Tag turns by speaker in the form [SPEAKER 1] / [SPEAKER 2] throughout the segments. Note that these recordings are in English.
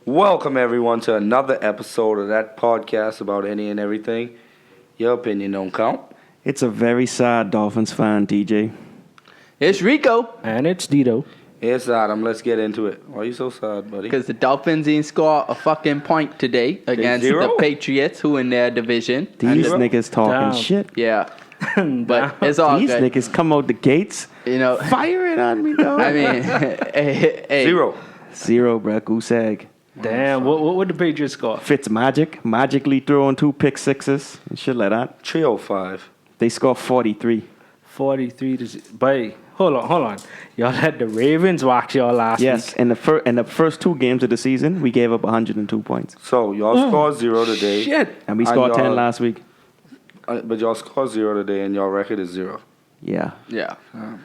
[SPEAKER 1] Welcome everyone to another episode of that podcast about any and everything. Your opinion don't count.
[SPEAKER 2] It's a very sad Dolphins fan, TJ.
[SPEAKER 3] It's Rico.
[SPEAKER 4] And it's Dito.
[SPEAKER 1] It's Adam. Let's get into it. Why are you so sad, buddy?
[SPEAKER 3] Because the Dolphins didn't score a fucking point today against the Patriots, who in their division.
[SPEAKER 2] These niggas talking shit.
[SPEAKER 3] Yeah. But it's all
[SPEAKER 2] These
[SPEAKER 3] good.
[SPEAKER 2] niggas come out the gates, fire it on me, dog.
[SPEAKER 3] I mean, hey.
[SPEAKER 1] 0,
[SPEAKER 2] bro. Goose egg.
[SPEAKER 4] Damn, what would the Patriots score?
[SPEAKER 2] Fitz magically throwing 2 pick sixes and shit like that.
[SPEAKER 1] 305.
[SPEAKER 2] They score 43.
[SPEAKER 4] 43 to... But hold on. Y'all had the Ravens watch y'all last week.
[SPEAKER 2] Yes, in the first 2 games of the season, we gave up 102 points.
[SPEAKER 1] So y'all scored 0 today.
[SPEAKER 4] Shit.
[SPEAKER 2] And we scored 10 last week.
[SPEAKER 1] But y'all scored 0 today and y'all record is 0.
[SPEAKER 2] Yeah.
[SPEAKER 3] Yeah.
[SPEAKER 2] Yeah.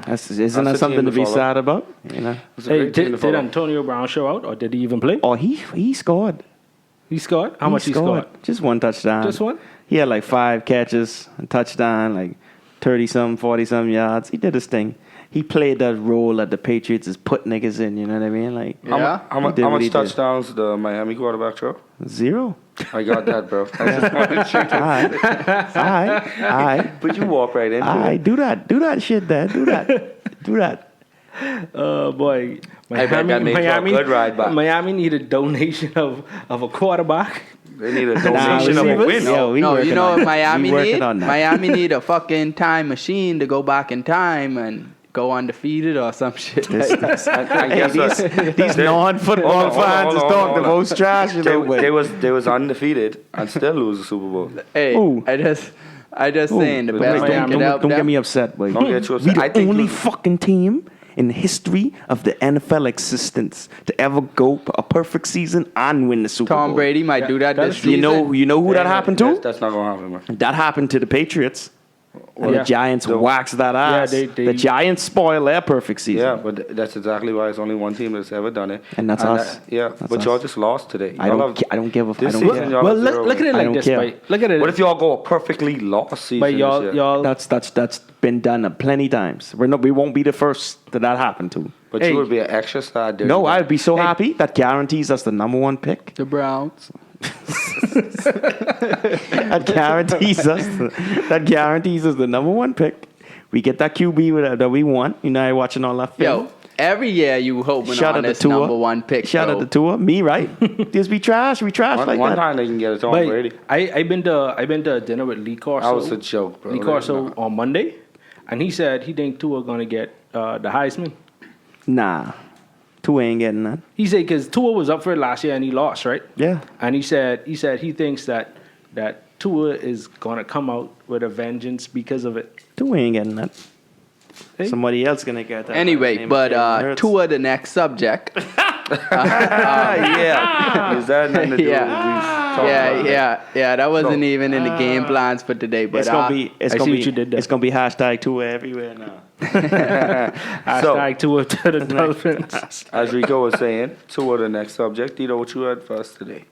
[SPEAKER 2] Isn't that something to be sad about? You know?
[SPEAKER 4] Hey, did Antonio Brown show out or did he even play?
[SPEAKER 2] Oh, he scored.
[SPEAKER 4] He scored? How much he scored?
[SPEAKER 2] Just 1 touchdown.
[SPEAKER 4] Just one?
[SPEAKER 2] He had like 5 catches, a touchdown, like 30-some, 40-some yards. He did his thing. He played that role that the Patriots is put niggas in, you know what I mean? Like,
[SPEAKER 3] Yeah.
[SPEAKER 1] How much touchdowns the Miami quarterback throw?
[SPEAKER 2] 0.
[SPEAKER 1] I got that, bro. I just wanted to shoot it.
[SPEAKER 2] All right.
[SPEAKER 1] But you walk right into it.
[SPEAKER 2] Do that shit there. Do that.
[SPEAKER 4] Oh, boy.
[SPEAKER 1] I bet that made for a good ride back.
[SPEAKER 4] Miami need a donation of a quarterback.
[SPEAKER 1] They need a donation of a win.
[SPEAKER 2] Yo,
[SPEAKER 3] No, you know what Miami
[SPEAKER 2] working
[SPEAKER 3] need?
[SPEAKER 2] on that.
[SPEAKER 3] Miami need a fucking time machine to go back in time and go undefeated or some shit.
[SPEAKER 1] I guess
[SPEAKER 2] These non-football fans is talking the most trash.
[SPEAKER 1] They was undefeated and still lose the Super Bowl.
[SPEAKER 3] Hey,
[SPEAKER 2] Ooh.
[SPEAKER 3] I just saying the best thing could help
[SPEAKER 2] Don't get
[SPEAKER 3] them.
[SPEAKER 2] me upset, boy.
[SPEAKER 1] Don't get you upset.
[SPEAKER 2] We
[SPEAKER 1] I
[SPEAKER 2] the
[SPEAKER 1] think
[SPEAKER 2] only fucking team in the history of the NFL existence to ever go a perfect season and win the Super Bowl.
[SPEAKER 3] Tom Brady might do that this season.
[SPEAKER 2] You know who that happened to?
[SPEAKER 1] That's not gonna happen, man.
[SPEAKER 2] That happened to the Patriots. And
[SPEAKER 4] Yeah.
[SPEAKER 2] the Giants waxed that ass.
[SPEAKER 4] they-
[SPEAKER 2] the Giants spoil their perfect season.
[SPEAKER 1] Yeah, but that's exactly why it's only one team that's ever done it.
[SPEAKER 2] And that's us.
[SPEAKER 1] But
[SPEAKER 2] us.
[SPEAKER 1] y'all just lost today.
[SPEAKER 2] I don't give a
[SPEAKER 1] This
[SPEAKER 2] I don't
[SPEAKER 1] season,
[SPEAKER 2] care.
[SPEAKER 1] y'all
[SPEAKER 4] Well,
[SPEAKER 1] have zero
[SPEAKER 4] look at it
[SPEAKER 1] wins.
[SPEAKER 2] I
[SPEAKER 4] like
[SPEAKER 2] don't
[SPEAKER 4] this,
[SPEAKER 2] care.
[SPEAKER 4] right? Look at it.
[SPEAKER 1] What if y'all go a perfectly lost season?
[SPEAKER 4] But
[SPEAKER 1] this year?
[SPEAKER 4] y'all
[SPEAKER 2] That's been done plenty times. We won't be the first that happened to.
[SPEAKER 1] But
[SPEAKER 4] Hey.
[SPEAKER 1] you would be an extra star. dude.
[SPEAKER 2] No, I'd be so happy. That guarantees us the number 1 pick.
[SPEAKER 3] The Browns.
[SPEAKER 2] That guarantees us the number 1 pick. We get that QB that we want. You know, I watching all that film.
[SPEAKER 3] Yo, every year you hoping
[SPEAKER 2] Shout
[SPEAKER 3] on
[SPEAKER 2] out to
[SPEAKER 3] this
[SPEAKER 2] Tua.
[SPEAKER 3] number 1 pick.
[SPEAKER 2] Shout out
[SPEAKER 3] bro.
[SPEAKER 2] to Tua. Me, right? Just be trash. We trash like
[SPEAKER 1] One
[SPEAKER 2] that.
[SPEAKER 1] time they can get it Tom
[SPEAKER 4] But
[SPEAKER 1] Brady.
[SPEAKER 4] I've been to dinner with Lee Corso.
[SPEAKER 1] That was a joke, bro.
[SPEAKER 4] Lee Corso on Monday, and he said he think Tua gonna get the Heisman.
[SPEAKER 2] Nah. Tua ain't getting that.
[SPEAKER 4] He said because Tua was up for it last year and he lost, right?
[SPEAKER 2] Yeah.
[SPEAKER 4] And he said he thinks that Tua is gonna come out with a vengeance because of it.
[SPEAKER 2] Tua ain't getting that.
[SPEAKER 4] Hey.
[SPEAKER 2] Somebody else gonna get that.
[SPEAKER 3] Anyway,
[SPEAKER 2] Name
[SPEAKER 3] but
[SPEAKER 2] Jalen Hurts.
[SPEAKER 3] Tua, the next subject.
[SPEAKER 1] Yeah. Is that nothing to do with
[SPEAKER 3] Yeah, that wasn't even in the game plans for today. But
[SPEAKER 2] It's gonna be. It's
[SPEAKER 4] I
[SPEAKER 2] gonna
[SPEAKER 4] see
[SPEAKER 2] be.
[SPEAKER 4] what you did there.
[SPEAKER 2] It's gonna be hashtag Tua everywhere now.
[SPEAKER 4] Hashtag Tua to the Dolphins.
[SPEAKER 1] As Rico was saying, toward the next subject. Dito, what you had for us today?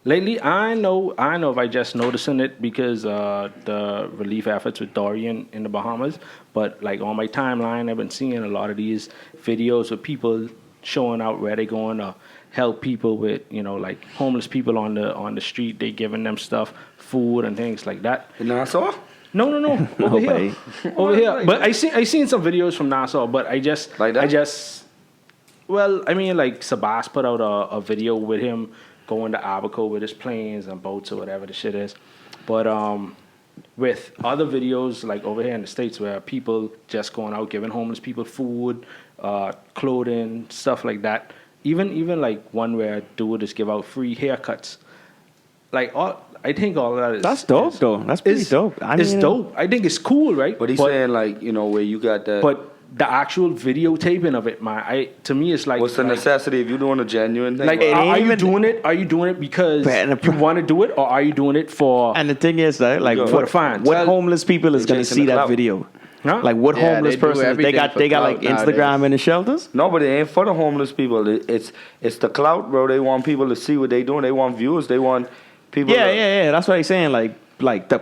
[SPEAKER 4] Lately, I know if I just noticing it because the relief efforts with Dorian in the Bahamas, but like on my timeline, I've been seeing a lot of these videos of people showing out where they're going to help people with, like homeless people on the street. They giving them stuff, food and things like that.
[SPEAKER 1] In Nassau?
[SPEAKER 4] No, over here, over here. But I seen some videos from Nassau, but I just
[SPEAKER 1] Like that?
[SPEAKER 4] Well, I mean, like Sabas put out a video with him going to Abaco with his planes and boats or whatever the shit is. But with other videos like over here in the States where people just going out giving homeless people food, clothing, stuff like that. Even like one where dude just give out free haircuts. Like I think all that is
[SPEAKER 2] That's dope, though. That's pretty dope.
[SPEAKER 4] It's dope. I think it's cool, right?
[SPEAKER 1] But he's saying, like, where you got that.
[SPEAKER 4] But the actual videotaping of it, man, to me, it's like...
[SPEAKER 1] What's the necessity if you're doing a genuine thing?
[SPEAKER 4] Like, are you doing it? Are you doing it because you want to do it, or are you doing it for...
[SPEAKER 2] And the thing is, right, like,
[SPEAKER 4] for the fans?
[SPEAKER 2] what homeless people is going to
[SPEAKER 1] chasing
[SPEAKER 2] see
[SPEAKER 1] the
[SPEAKER 2] that
[SPEAKER 1] clout.
[SPEAKER 2] video?
[SPEAKER 4] Huh?
[SPEAKER 2] Like, what
[SPEAKER 3] Yeah,
[SPEAKER 2] homeless
[SPEAKER 3] they do
[SPEAKER 2] person? They
[SPEAKER 3] everything
[SPEAKER 2] got
[SPEAKER 3] for
[SPEAKER 2] like
[SPEAKER 3] clout
[SPEAKER 2] Instagram
[SPEAKER 3] nowadays.
[SPEAKER 2] in the shelters.
[SPEAKER 1] No, but it ain't for the homeless people. It's the clout, bro. They want people to see what they doing. They want viewers. They want people.
[SPEAKER 2] Yeah. That's what he's saying. Like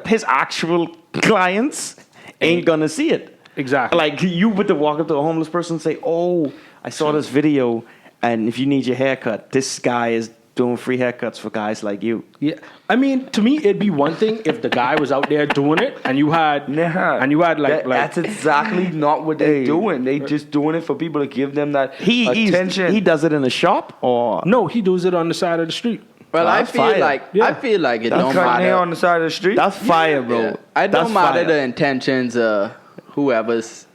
[SPEAKER 2] his actual clients ain't gonna see it.
[SPEAKER 4] Exactly.
[SPEAKER 2] Like you would to walk up to a homeless person and say, "Oh, I saw this video. and if you need your haircut, this guy is doing free haircuts for guys like you.
[SPEAKER 4] Yeah, I mean, to me, it'd be one thing if the guy was out there doing it, and you had,
[SPEAKER 1] that's exactly not what they're doing. They just doing it for people to give them that attention.
[SPEAKER 2] He does it in a shop, or
[SPEAKER 4] no, he does it on the side of the street.
[SPEAKER 3] Well, I feel
[SPEAKER 2] fire.
[SPEAKER 3] like it
[SPEAKER 1] That's
[SPEAKER 3] don't
[SPEAKER 1] cutting hair
[SPEAKER 3] matter.
[SPEAKER 1] on the side of the street.
[SPEAKER 2] that's fire, bro.
[SPEAKER 3] Yeah. I don't
[SPEAKER 2] That's
[SPEAKER 3] matter
[SPEAKER 2] fire.
[SPEAKER 3] the intentions of whoever's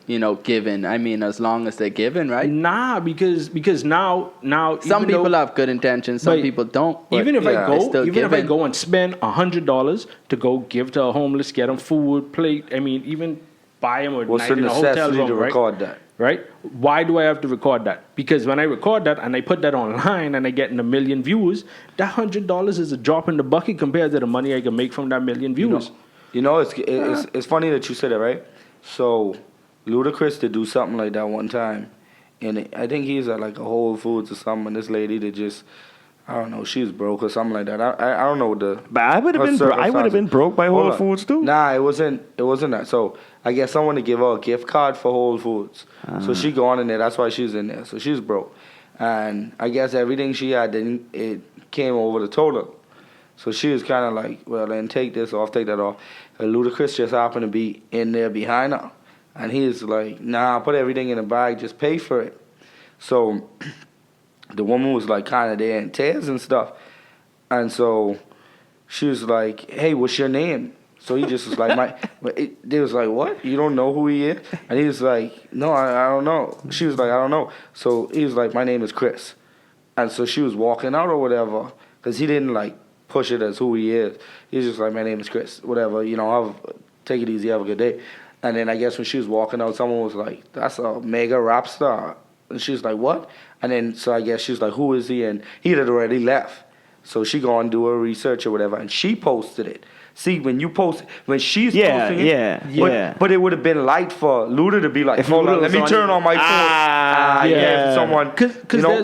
[SPEAKER 3] giving. I mean, as long as they're giving, right?
[SPEAKER 4] Nah, because now
[SPEAKER 3] Some
[SPEAKER 4] even though-
[SPEAKER 3] people have good intentions, some
[SPEAKER 4] But
[SPEAKER 3] people don't. but
[SPEAKER 4] Even if
[SPEAKER 1] yeah,
[SPEAKER 3] they're
[SPEAKER 4] I
[SPEAKER 3] still
[SPEAKER 4] go and spend $100 to go give to a homeless, get them food, plate. I mean, even buy them a
[SPEAKER 1] What's
[SPEAKER 4] night
[SPEAKER 1] the
[SPEAKER 4] in a hotel
[SPEAKER 1] necessity
[SPEAKER 4] room,
[SPEAKER 1] to
[SPEAKER 4] right?
[SPEAKER 1] record that?
[SPEAKER 4] Right? Why do I have to record that? Because when I record that and I put that online and I get a million views, that $100 is a drop in the bucket compared to the money I can make from that million views.
[SPEAKER 1] It's funny that you said that, right? So, Ludacris did do something like that one time, and I think he's at like a Whole Foods or something. And this lady that just, I don't know, she was broke or something like that. I don't know the.
[SPEAKER 2] But I would have been broke by
[SPEAKER 1] Hold
[SPEAKER 2] Whole
[SPEAKER 1] on.
[SPEAKER 2] Foods too.
[SPEAKER 1] Nah, it wasn't that. So I guess someone to give her a gift card for Whole Foods. So she gone in there. That's why she's in there. So she's broke, and I guess everything she had, then it came over the total. So she was kind of like, well, then take this off, take that off. And Ludacris just happened to be in there behind her, and he's like, nah, put everything in a bag, just pay for it. So the woman was like kind of there in tears and stuff, and so she was like, hey, what's your name? So he just was like, they was like, what? You don't know who he is? And he was like, no, I don't know. She was like, I don't know. So he was like, my name is Chris. And so she was walking out or whatever, because he didn't like push it as who he is. He's just like, my name is Chris, whatever, take it easy, have a good day. And then I guess when she was walking out, someone was like, that's a mega rap star. And she was like, what? And then, so I guess she was like, who is he? And he had already left. So she go and do her research or whatever, and she posted it. See, when she's posting it, but it would have been light for Luda to be like, hold on, let me turn on my phone. Someone,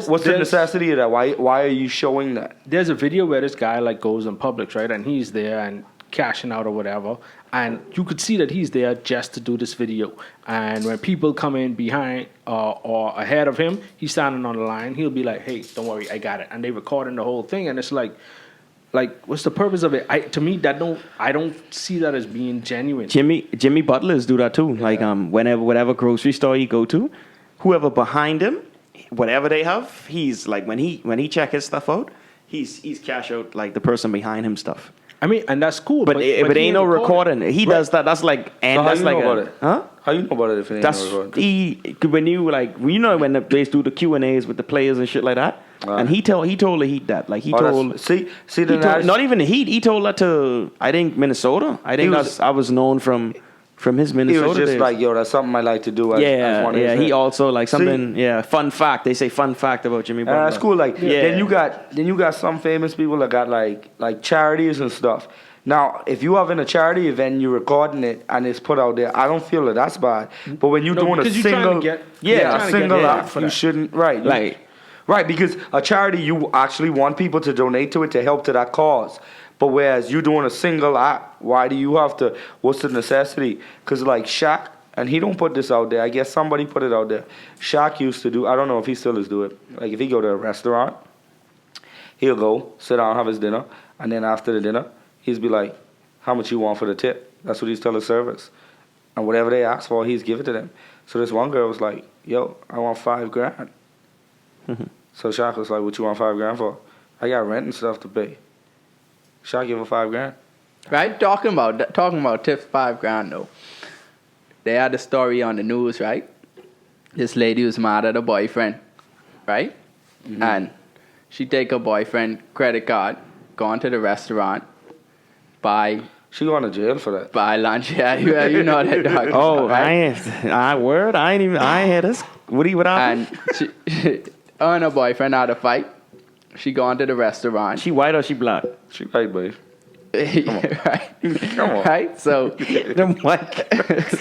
[SPEAKER 1] what's the necessity of that? Why are you showing that?
[SPEAKER 4] There's a video where this guy like goes in Publix, right, and he's there and cashing out or whatever, and you could see that he's there just to do this video. And when people come in behind or ahead of him, he's standing on the line. He'll be like, "Hey, don't worry, I got it," and they recording the whole thing, and it's like, what's the purpose of it? To me, I don't see that as being genuine.
[SPEAKER 2] Jimmy Butlers do that too. Like whatever grocery store you go to, whoever behind him, whatever they have, he's like when he check his stuff out, he's cash out like the person behind him stuff.
[SPEAKER 4] I mean, and that's cool.
[SPEAKER 2] But ain't no recording. He does that. That's like, and
[SPEAKER 1] So
[SPEAKER 2] that's like
[SPEAKER 1] about it?
[SPEAKER 2] huh?
[SPEAKER 1] How you know about it if it ain't
[SPEAKER 2] That's
[SPEAKER 1] no recording?
[SPEAKER 2] when you like when they do the Q&As with the players and shit like that. And he told the Heat that not even the Heat. He told that to I think Minnesota. I think I was known from his Minnesota.
[SPEAKER 1] He was just
[SPEAKER 2] days.
[SPEAKER 1] like, yo, that's something I like to do. As one of his
[SPEAKER 2] He
[SPEAKER 1] hits.
[SPEAKER 2] also like something. Fun fact. They say fun fact about Jimmy Butler.
[SPEAKER 1] That's cool. Like then you got some famous people that got like charities and stuff. Now, if you having a charity event, you're recording it and it's put out there, I don't feel that that's bad. But when you're doing a single, act, you shouldn't. Right, because a charity, you actually want people to donate to it to help to that cause. But whereas you doing a single act, why do you have to? What's the necessity? Because like Shaq, and he don't put this out there. I guess somebody put it out there. Shaq used to do. I don't know if he still is do it. Like if he go to a restaurant, he'll go sit down, have his dinner, and then after the dinner, he's be like, how much you want for the tip? That's what he's telling servers. And whatever they ask for, he's give it to them. So this one girl was like, yo, I want $5,000. So Shaq was like, what you want $5,000 for? I got rent and stuff to pay. Shaq give her $5,000.
[SPEAKER 3] Right? Talking about tips $5,000 though. They had a story on the news, right? This lady was mad at her boyfriend, right? Mm-hmm. And she take her boyfriend credit card, go into the restaurant, buy.
[SPEAKER 1] She going to jail for that.
[SPEAKER 3] Buy lunch. Yeah, you know that dog.
[SPEAKER 2] Oh,
[SPEAKER 3] right?
[SPEAKER 2] I ain't had this. What happened?
[SPEAKER 3] And she her and her boyfriend had a fight. She go into the restaurant.
[SPEAKER 2] She white or she black?
[SPEAKER 1] She white, babe.
[SPEAKER 3] Right.
[SPEAKER 1] Come on.
[SPEAKER 3] Right? So
[SPEAKER 2] them white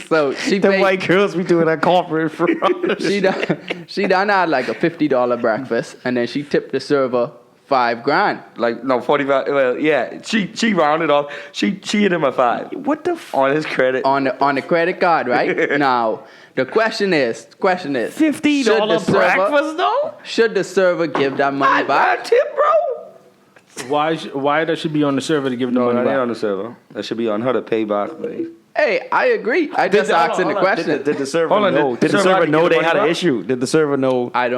[SPEAKER 3] so she
[SPEAKER 2] them
[SPEAKER 3] paid,
[SPEAKER 2] white girls be doing that corporate fraud.
[SPEAKER 3] she done had like a $50 breakfast, and then she tipped the server $5,000.
[SPEAKER 1] Like, no, 45. Well, yeah. She rounded off. She hit him a 5.
[SPEAKER 2] What the
[SPEAKER 1] on his credit.
[SPEAKER 3] On the credit card, right? Now The question is,
[SPEAKER 2] $50 breakfast though?
[SPEAKER 3] Should the server give that money back?
[SPEAKER 1] Tip, bro.
[SPEAKER 4] Why that should be on the server to give the money
[SPEAKER 1] No, that ain't
[SPEAKER 4] back?
[SPEAKER 1] on the server. That should be on her to pay back, babe.
[SPEAKER 3] Hey, I agree. I just asking the question.
[SPEAKER 2] Did the server
[SPEAKER 1] Hold on,
[SPEAKER 2] know? Did the
[SPEAKER 1] server
[SPEAKER 2] server
[SPEAKER 1] had to
[SPEAKER 2] know
[SPEAKER 1] give the
[SPEAKER 2] they
[SPEAKER 1] money
[SPEAKER 2] had an
[SPEAKER 1] back?
[SPEAKER 2] issue? Did the server know?
[SPEAKER 3] I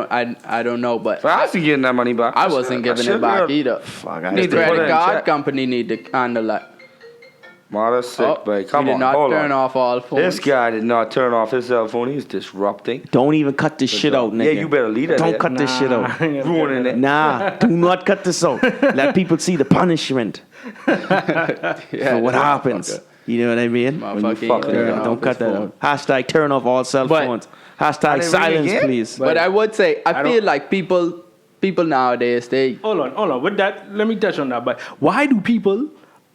[SPEAKER 3] don't know, but
[SPEAKER 1] So I wasn't getting that money back.
[SPEAKER 3] I wasn't giving it back either.
[SPEAKER 2] Fuck,
[SPEAKER 3] The
[SPEAKER 1] need to put it
[SPEAKER 3] credit
[SPEAKER 1] in
[SPEAKER 3] card
[SPEAKER 1] check.
[SPEAKER 3] company need to handle that.
[SPEAKER 1] Mother sick, babe. Come
[SPEAKER 3] he
[SPEAKER 1] on,
[SPEAKER 3] did not
[SPEAKER 1] hold
[SPEAKER 3] turn
[SPEAKER 1] on.
[SPEAKER 3] off all phones.
[SPEAKER 1] This guy did not turn off his cell phone. He's disrupting.
[SPEAKER 2] Don't even cut this shit out, nigga.
[SPEAKER 1] Yeah, you better leave that
[SPEAKER 2] Don't
[SPEAKER 1] there.
[SPEAKER 2] cut this shit out.
[SPEAKER 1] Ruining it.
[SPEAKER 2] Nah, do not cut this out. Let people see the punishment for what happens. You know what I mean? When you
[SPEAKER 3] Motherfucker,
[SPEAKER 2] fuck
[SPEAKER 3] turn
[SPEAKER 2] her,
[SPEAKER 3] off
[SPEAKER 2] don't
[SPEAKER 3] his
[SPEAKER 2] cut that
[SPEAKER 3] phone.
[SPEAKER 2] out. Hashtag turn off all cell
[SPEAKER 3] But-
[SPEAKER 2] phones.
[SPEAKER 1] Are
[SPEAKER 2] Hashtag
[SPEAKER 1] they
[SPEAKER 2] silence,
[SPEAKER 1] ringing again?
[SPEAKER 2] please.
[SPEAKER 3] But I would say I feel like people nowadays they
[SPEAKER 4] Hold on. With that, let me touch on that. But why do people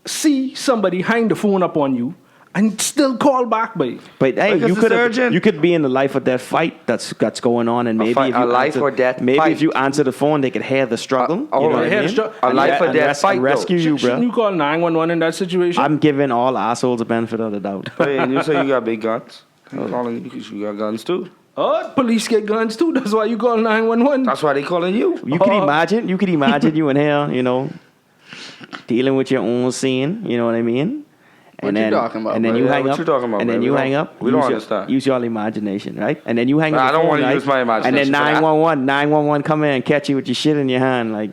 [SPEAKER 4] see somebody hang the phone up on you and still call back, babe?
[SPEAKER 2] But hey,
[SPEAKER 1] Because
[SPEAKER 2] you could be in the life or death fight that's going on, and maybe
[SPEAKER 1] fight-
[SPEAKER 2] if you
[SPEAKER 1] a life
[SPEAKER 2] answer,
[SPEAKER 1] or death
[SPEAKER 2] maybe
[SPEAKER 1] fight.
[SPEAKER 2] if you answer the phone, they could hear the struggle.
[SPEAKER 1] oh,
[SPEAKER 2] you know
[SPEAKER 1] they
[SPEAKER 2] what I
[SPEAKER 4] hear the
[SPEAKER 2] mean?
[SPEAKER 4] struggle.
[SPEAKER 1] A
[SPEAKER 2] And
[SPEAKER 1] life or death fight,
[SPEAKER 2] and
[SPEAKER 1] though.
[SPEAKER 2] rescue you,
[SPEAKER 4] Shouldn't
[SPEAKER 2] bro.
[SPEAKER 4] you call 911 in that situation?
[SPEAKER 2] I'm giving all assholes the benefit of the doubt.
[SPEAKER 1] Hey, and you say you got big guns. I'm calling you because you got guns too.
[SPEAKER 4] Oh, police get guns too. That's why you call 911.
[SPEAKER 1] That's why they calling you.
[SPEAKER 2] You can imagine. You could imagine you in here, you know, dealing with your own scene. You know what I mean?
[SPEAKER 3] What you talking about,
[SPEAKER 2] And then
[SPEAKER 3] bro?
[SPEAKER 2] you
[SPEAKER 1] Yeah,
[SPEAKER 2] hang
[SPEAKER 1] what
[SPEAKER 2] up.
[SPEAKER 1] you talking about,
[SPEAKER 2] and then
[SPEAKER 1] bro?
[SPEAKER 2] you
[SPEAKER 1] We
[SPEAKER 2] hang
[SPEAKER 1] don't-
[SPEAKER 2] up.
[SPEAKER 1] we don't
[SPEAKER 2] use your-
[SPEAKER 1] understand.
[SPEAKER 2] Use your imagination, right? And then you hang up.
[SPEAKER 1] I
[SPEAKER 2] the
[SPEAKER 1] don't
[SPEAKER 2] phone,
[SPEAKER 1] wanna
[SPEAKER 2] right?
[SPEAKER 1] use my imagination
[SPEAKER 2] And then
[SPEAKER 1] for that.
[SPEAKER 2] 911 come in and catch you with your shit in your hand, like,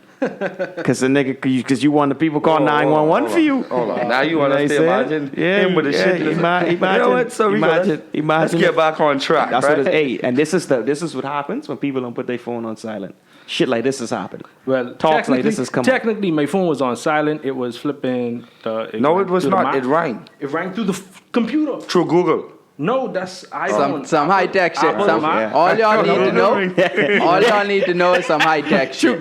[SPEAKER 2] because the nigga, because you want the people call 911 for you.
[SPEAKER 1] Hold on. Now you
[SPEAKER 2] know
[SPEAKER 1] want
[SPEAKER 2] what
[SPEAKER 1] us
[SPEAKER 2] I'm
[SPEAKER 1] to
[SPEAKER 2] saying?
[SPEAKER 1] imagine
[SPEAKER 2] Yeah,
[SPEAKER 1] him with the
[SPEAKER 2] yeah,
[SPEAKER 1] shit.
[SPEAKER 2] imagine.
[SPEAKER 1] You know what? So we
[SPEAKER 2] imagine.
[SPEAKER 1] let's get back on track,
[SPEAKER 2] That's
[SPEAKER 1] right?
[SPEAKER 2] what it's. Hey, and this is what happens when people don't put their phone on silent. Shit like this is happening.
[SPEAKER 4] Well,
[SPEAKER 2] Talks like this is coming.
[SPEAKER 4] Technically, my phone was on silent. It was flipping.
[SPEAKER 1] No,
[SPEAKER 4] went
[SPEAKER 1] it was
[SPEAKER 4] through the
[SPEAKER 1] not.
[SPEAKER 4] map.
[SPEAKER 1] It rang
[SPEAKER 4] It rang through the computer.
[SPEAKER 1] through Google.
[SPEAKER 4] No, that's iPhone.
[SPEAKER 3] some high tech shit.
[SPEAKER 4] Apple,
[SPEAKER 3] Some,
[SPEAKER 4] yeah.
[SPEAKER 3] all y'all need to know. All y'all need to know is some high tech shit.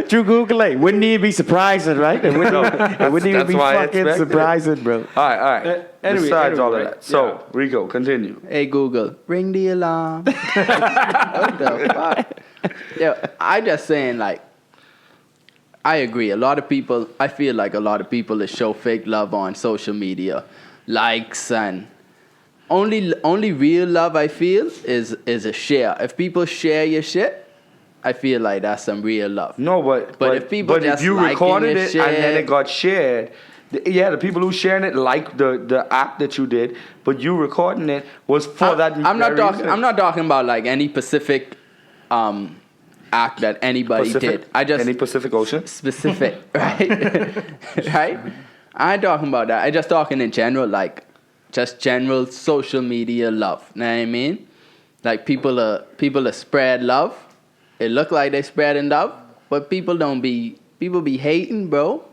[SPEAKER 2] True Google, like, wouldn't even be surprising, right? It wouldn't even
[SPEAKER 1] that's
[SPEAKER 2] be
[SPEAKER 1] why I
[SPEAKER 2] fucking
[SPEAKER 1] expected it.
[SPEAKER 2] surprising, bro.
[SPEAKER 1] All right.
[SPEAKER 4] Anyway,
[SPEAKER 1] Besides all of
[SPEAKER 4] right?
[SPEAKER 1] that. So,
[SPEAKER 4] Yeah.
[SPEAKER 1] Rico, continue.
[SPEAKER 3] Hey Google, ring the alarm. What the fuck? Yeah, I just saying like. I agree. I feel like a lot of people that show fake love on social media, likes and only real love I feel is a share. If people share your shit, I feel like that's some real love.
[SPEAKER 1] No, but
[SPEAKER 3] if people just
[SPEAKER 1] you
[SPEAKER 3] liking
[SPEAKER 1] recorded
[SPEAKER 3] your
[SPEAKER 1] it and then
[SPEAKER 3] shit-
[SPEAKER 1] it got shared, the people who sharing it like the act that you did, but you recording it was for that.
[SPEAKER 3] I'm not
[SPEAKER 1] very
[SPEAKER 3] talking.
[SPEAKER 1] reason.
[SPEAKER 3] I'm not talking about like any specific act that anybody
[SPEAKER 1] Pacific,
[SPEAKER 3] did. I just
[SPEAKER 1] any Pacific Ocean.
[SPEAKER 3] specific, right? Right? I ain't talking about that. I just talking in general, like just general social media love. Know what I mean? Like people are spread love. It look like they spreading love, but people be hating, bro.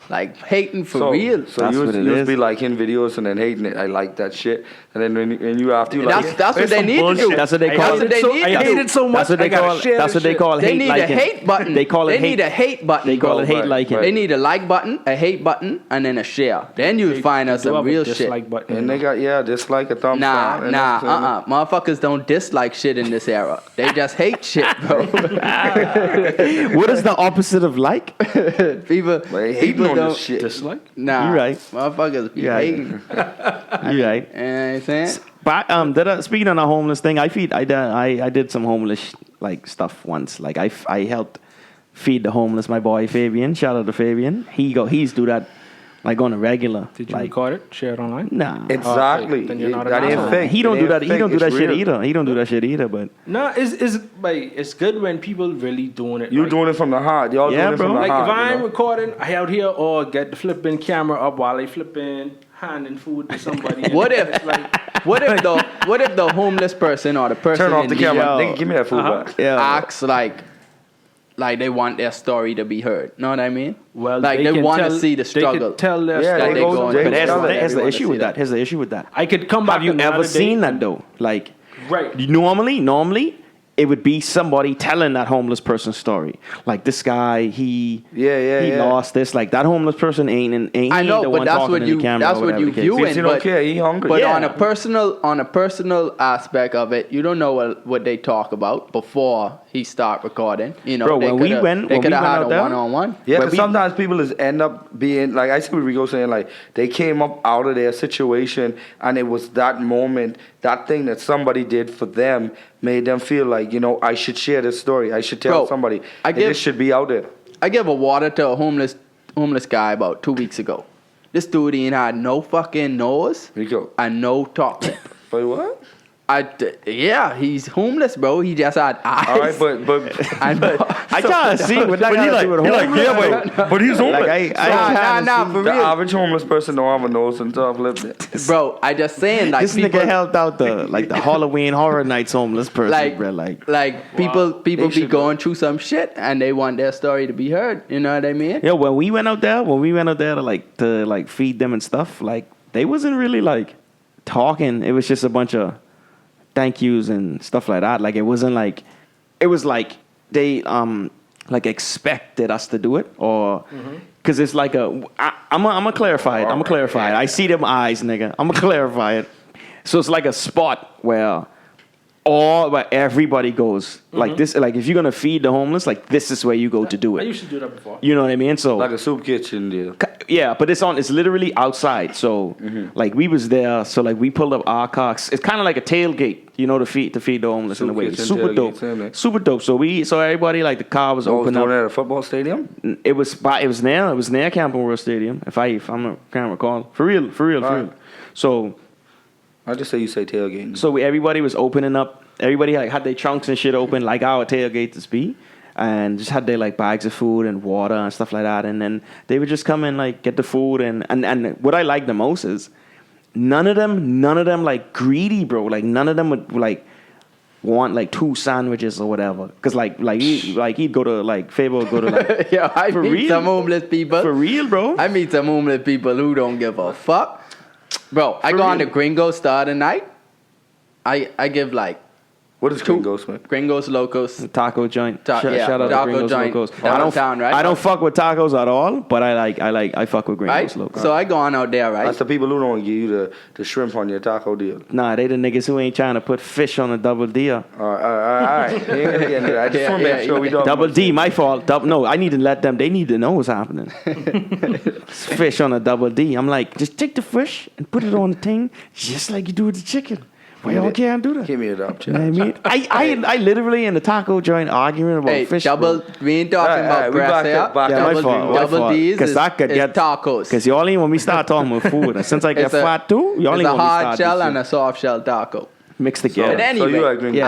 [SPEAKER 3] Like hating for real.
[SPEAKER 1] So
[SPEAKER 2] That's
[SPEAKER 1] you
[SPEAKER 2] what it
[SPEAKER 1] used
[SPEAKER 2] is.
[SPEAKER 1] be liking videos and then hating it. I like that shit. And then when you after you like it,
[SPEAKER 3] That's what
[SPEAKER 1] it's
[SPEAKER 3] they
[SPEAKER 1] some
[SPEAKER 3] need to
[SPEAKER 1] bullshit.
[SPEAKER 3] do.
[SPEAKER 2] That's what they
[SPEAKER 4] I
[SPEAKER 2] call
[SPEAKER 3] That's what they need
[SPEAKER 4] I
[SPEAKER 3] to
[SPEAKER 4] hate
[SPEAKER 3] do.
[SPEAKER 4] it so much.
[SPEAKER 2] That's what they
[SPEAKER 4] I gotta
[SPEAKER 2] call.
[SPEAKER 4] share
[SPEAKER 2] That's
[SPEAKER 4] the
[SPEAKER 2] what they
[SPEAKER 4] shit.
[SPEAKER 2] call
[SPEAKER 3] They
[SPEAKER 2] hate
[SPEAKER 3] need
[SPEAKER 2] liking.
[SPEAKER 3] a hate button.
[SPEAKER 2] They call it
[SPEAKER 3] They
[SPEAKER 2] hate.
[SPEAKER 3] need a hate button.
[SPEAKER 2] They call
[SPEAKER 3] bro.
[SPEAKER 2] it hate
[SPEAKER 1] Right,
[SPEAKER 2] liking.
[SPEAKER 1] right.
[SPEAKER 3] They need a like button, a hate button, and then a share. Then you'll find us
[SPEAKER 4] Do
[SPEAKER 3] some
[SPEAKER 4] have a
[SPEAKER 3] real shit.
[SPEAKER 4] dislike button.
[SPEAKER 1] And they got dislike a thumbs
[SPEAKER 3] Nah,
[SPEAKER 1] down. and
[SPEAKER 3] nah,
[SPEAKER 1] that's-
[SPEAKER 3] Motherfuckers don't dislike shit in this era. They just hate shit, bro.
[SPEAKER 2] What is the opposite of like?
[SPEAKER 3] people
[SPEAKER 1] They hating
[SPEAKER 3] people
[SPEAKER 1] on
[SPEAKER 3] don't.
[SPEAKER 1] this shit.
[SPEAKER 4] Dislike?
[SPEAKER 3] Nah,
[SPEAKER 2] You right.
[SPEAKER 3] Motherfuckers be
[SPEAKER 2] You right.
[SPEAKER 3] hating.
[SPEAKER 2] You right.
[SPEAKER 3] You know what I'm saying?
[SPEAKER 2] But speaking on the homeless thing, I did some homeless like stuff once. Like I helped feed the homeless. My boy Fabian, shout out to Fabian. He's do that like on a regular.
[SPEAKER 4] Did you
[SPEAKER 2] like,
[SPEAKER 4] record it? Share it online?
[SPEAKER 2] Nah.
[SPEAKER 1] Exactly.
[SPEAKER 4] Then you're not
[SPEAKER 1] that
[SPEAKER 4] an
[SPEAKER 1] ain't
[SPEAKER 4] asshole.
[SPEAKER 1] fake.
[SPEAKER 2] He don't
[SPEAKER 1] It
[SPEAKER 2] do
[SPEAKER 1] ain't
[SPEAKER 2] that. He
[SPEAKER 1] fake.
[SPEAKER 2] don't do that
[SPEAKER 1] It's
[SPEAKER 2] shit
[SPEAKER 1] real.
[SPEAKER 2] either. He don't do that shit either. But
[SPEAKER 4] No, it's good when people really doing it.
[SPEAKER 1] You
[SPEAKER 4] like,
[SPEAKER 1] doing it from the heart. Y'all
[SPEAKER 2] Yeah,
[SPEAKER 1] doing it from
[SPEAKER 2] bro.
[SPEAKER 1] the
[SPEAKER 4] like
[SPEAKER 1] heart.
[SPEAKER 4] if I'm
[SPEAKER 1] you know?
[SPEAKER 4] recording, I out here or get the flipping camera up while I flipping handing food to somebody. and
[SPEAKER 3] What if-
[SPEAKER 4] it's like,
[SPEAKER 3] What if the homeless person or the person
[SPEAKER 1] Turn off
[SPEAKER 3] in
[SPEAKER 1] the
[SPEAKER 3] need
[SPEAKER 1] camera.
[SPEAKER 2] Yo.
[SPEAKER 1] Nigga, give me that food back.
[SPEAKER 2] yeah,
[SPEAKER 3] acts like they want their story to be heard? Know what I mean?
[SPEAKER 4] well,
[SPEAKER 3] like they
[SPEAKER 4] can
[SPEAKER 3] want to
[SPEAKER 4] tell-
[SPEAKER 3] see the
[SPEAKER 4] They
[SPEAKER 3] struggle.
[SPEAKER 4] could tell their
[SPEAKER 1] Yeah,
[SPEAKER 3] that
[SPEAKER 4] story.
[SPEAKER 3] they
[SPEAKER 1] go-
[SPEAKER 3] go
[SPEAKER 1] they
[SPEAKER 3] on.
[SPEAKER 2] but
[SPEAKER 1] tell that
[SPEAKER 2] here's the
[SPEAKER 3] everyone
[SPEAKER 2] issue
[SPEAKER 3] to
[SPEAKER 2] with
[SPEAKER 3] see
[SPEAKER 2] that. Here's the issue with that.
[SPEAKER 4] I could come back.
[SPEAKER 2] Have you
[SPEAKER 4] another
[SPEAKER 2] ever
[SPEAKER 4] day.
[SPEAKER 2] seen that though? Like
[SPEAKER 4] Right.
[SPEAKER 2] normally, it would be somebody telling that homeless person's story. Like, this guy, he lost this. Like, that homeless person ain't
[SPEAKER 3] I know,
[SPEAKER 2] the
[SPEAKER 3] but
[SPEAKER 2] one
[SPEAKER 3] that's
[SPEAKER 2] talking
[SPEAKER 3] what
[SPEAKER 2] in
[SPEAKER 3] you
[SPEAKER 2] the camera.
[SPEAKER 3] that's what you viewing.
[SPEAKER 1] You don't care. He hungry.
[SPEAKER 3] But on a personal aspect of it, you don't know what they talk about before he start recording. You know,
[SPEAKER 2] Bro,
[SPEAKER 3] they could have had a one-on-one.
[SPEAKER 1] Yeah, because sometimes people end up being like, I see what Rico saying, like they came up out of their situation and it was that moment, that thing that somebody did for them made them feel like, you know, I should share this story. I should tell somebody. This should be out there.
[SPEAKER 3] I gave a water to a homeless guy about 2 weeks ago. This dude ain't had no fucking nose
[SPEAKER 1] Rico.
[SPEAKER 3] and no top lip.
[SPEAKER 1] Wait, what?
[SPEAKER 3] He's homeless, bro. He just had eyes.
[SPEAKER 1] All right, but
[SPEAKER 2] I can't see what that got to do with homeless.
[SPEAKER 1] But he's homeless.
[SPEAKER 2] Like,
[SPEAKER 3] For
[SPEAKER 1] the
[SPEAKER 3] real.
[SPEAKER 1] average homeless person don't have a nose and top lip.
[SPEAKER 3] Bro, I just saying, like,
[SPEAKER 2] this
[SPEAKER 3] people,
[SPEAKER 2] nigga helped out the Halloween Horror Nights homeless person,
[SPEAKER 3] like,
[SPEAKER 2] bro.
[SPEAKER 3] people be going through some shit and they want their story to be heard. You know what I mean?
[SPEAKER 2] Yo, when we went out there to feed them and stuff, like, they wasn't really like talking. It was just a bunch of thank yous and stuff like that. Like, it wasn't like, it was like they like expected us to do it, or because it's like I'm gonna clarify it. I see them eyes, nigga. I'm gonna clarify it. So it's like a spot where everybody goes like this. Like, if you're gonna feed the homeless, like, this is where you go to do it.
[SPEAKER 4] I used to do that before.
[SPEAKER 2] You know what I mean? So
[SPEAKER 1] Like a soup kitchen deal.
[SPEAKER 2] yeah, but it's literally outside. So like, we was there. So like, we pulled up our cars. It's kind of like a tailgate, you know, to feed the homeless in a way. Super dope. So everybody, like, the car was open up.
[SPEAKER 1] At a football stadium.
[SPEAKER 2] It was near Camping World Stadium. If I can't recall, for real. So
[SPEAKER 1] I just say you say tailgate.
[SPEAKER 2] So everybody was opening up. Everybody had their trunks and shit open, like our tailgates be, and just had their like bags of food and water and stuff like that. And then they would just come and like get the food. And what I like the most is none of them like greedy, bro. Like, none of them would like want like 2 sandwiches or whatever. Cause he'd go to like Fabo would go to like
[SPEAKER 3] Yo, I meet some homeless people.
[SPEAKER 2] For real, bro.
[SPEAKER 3] I meet some homeless people who don't give a fuck. Bro, I go on the Gringo Star tonight. I give like,
[SPEAKER 1] what is Gringos, man?
[SPEAKER 3] Gringos Locos.
[SPEAKER 2] Taco joint.
[SPEAKER 3] Shout out to
[SPEAKER 2] Taco
[SPEAKER 3] Gringos
[SPEAKER 2] joint. Locos.
[SPEAKER 3] Downtown, right?
[SPEAKER 2] I don't fuck with tacos at all, but I fuck with Gringos
[SPEAKER 3] Right?
[SPEAKER 2] Locos.
[SPEAKER 3] So I go on out there, right?
[SPEAKER 1] That's the people who don't give you the shrimp on your taco deal.
[SPEAKER 2] Nah, they the niggas who ain't trying to put fish on a double D.
[SPEAKER 1] All right. You ain't gonna get into that. I just want to make sure we don't.
[SPEAKER 2] Double D, my fault. No, I need to let them. They need to know what's happening. Fish on a double D. I'm like, just take the fish and put it on the thing, just like you do with the chicken. Why y'all can't do that?
[SPEAKER 1] Give me it up,
[SPEAKER 2] you know what I mean? I literally in the taco joint arguing about fish.
[SPEAKER 3] We ain't talking about breast here.
[SPEAKER 2] My fault.
[SPEAKER 3] Double D's is
[SPEAKER 2] get
[SPEAKER 3] tacos.
[SPEAKER 2] Because y'all ain't when we start talking about food. And since I get fat too, y'all ain't
[SPEAKER 3] it's
[SPEAKER 2] when
[SPEAKER 3] a
[SPEAKER 2] we
[SPEAKER 3] hard
[SPEAKER 2] start
[SPEAKER 3] shell and a soft shell taco.
[SPEAKER 2] mixed together.
[SPEAKER 3] But anyway,
[SPEAKER 1] so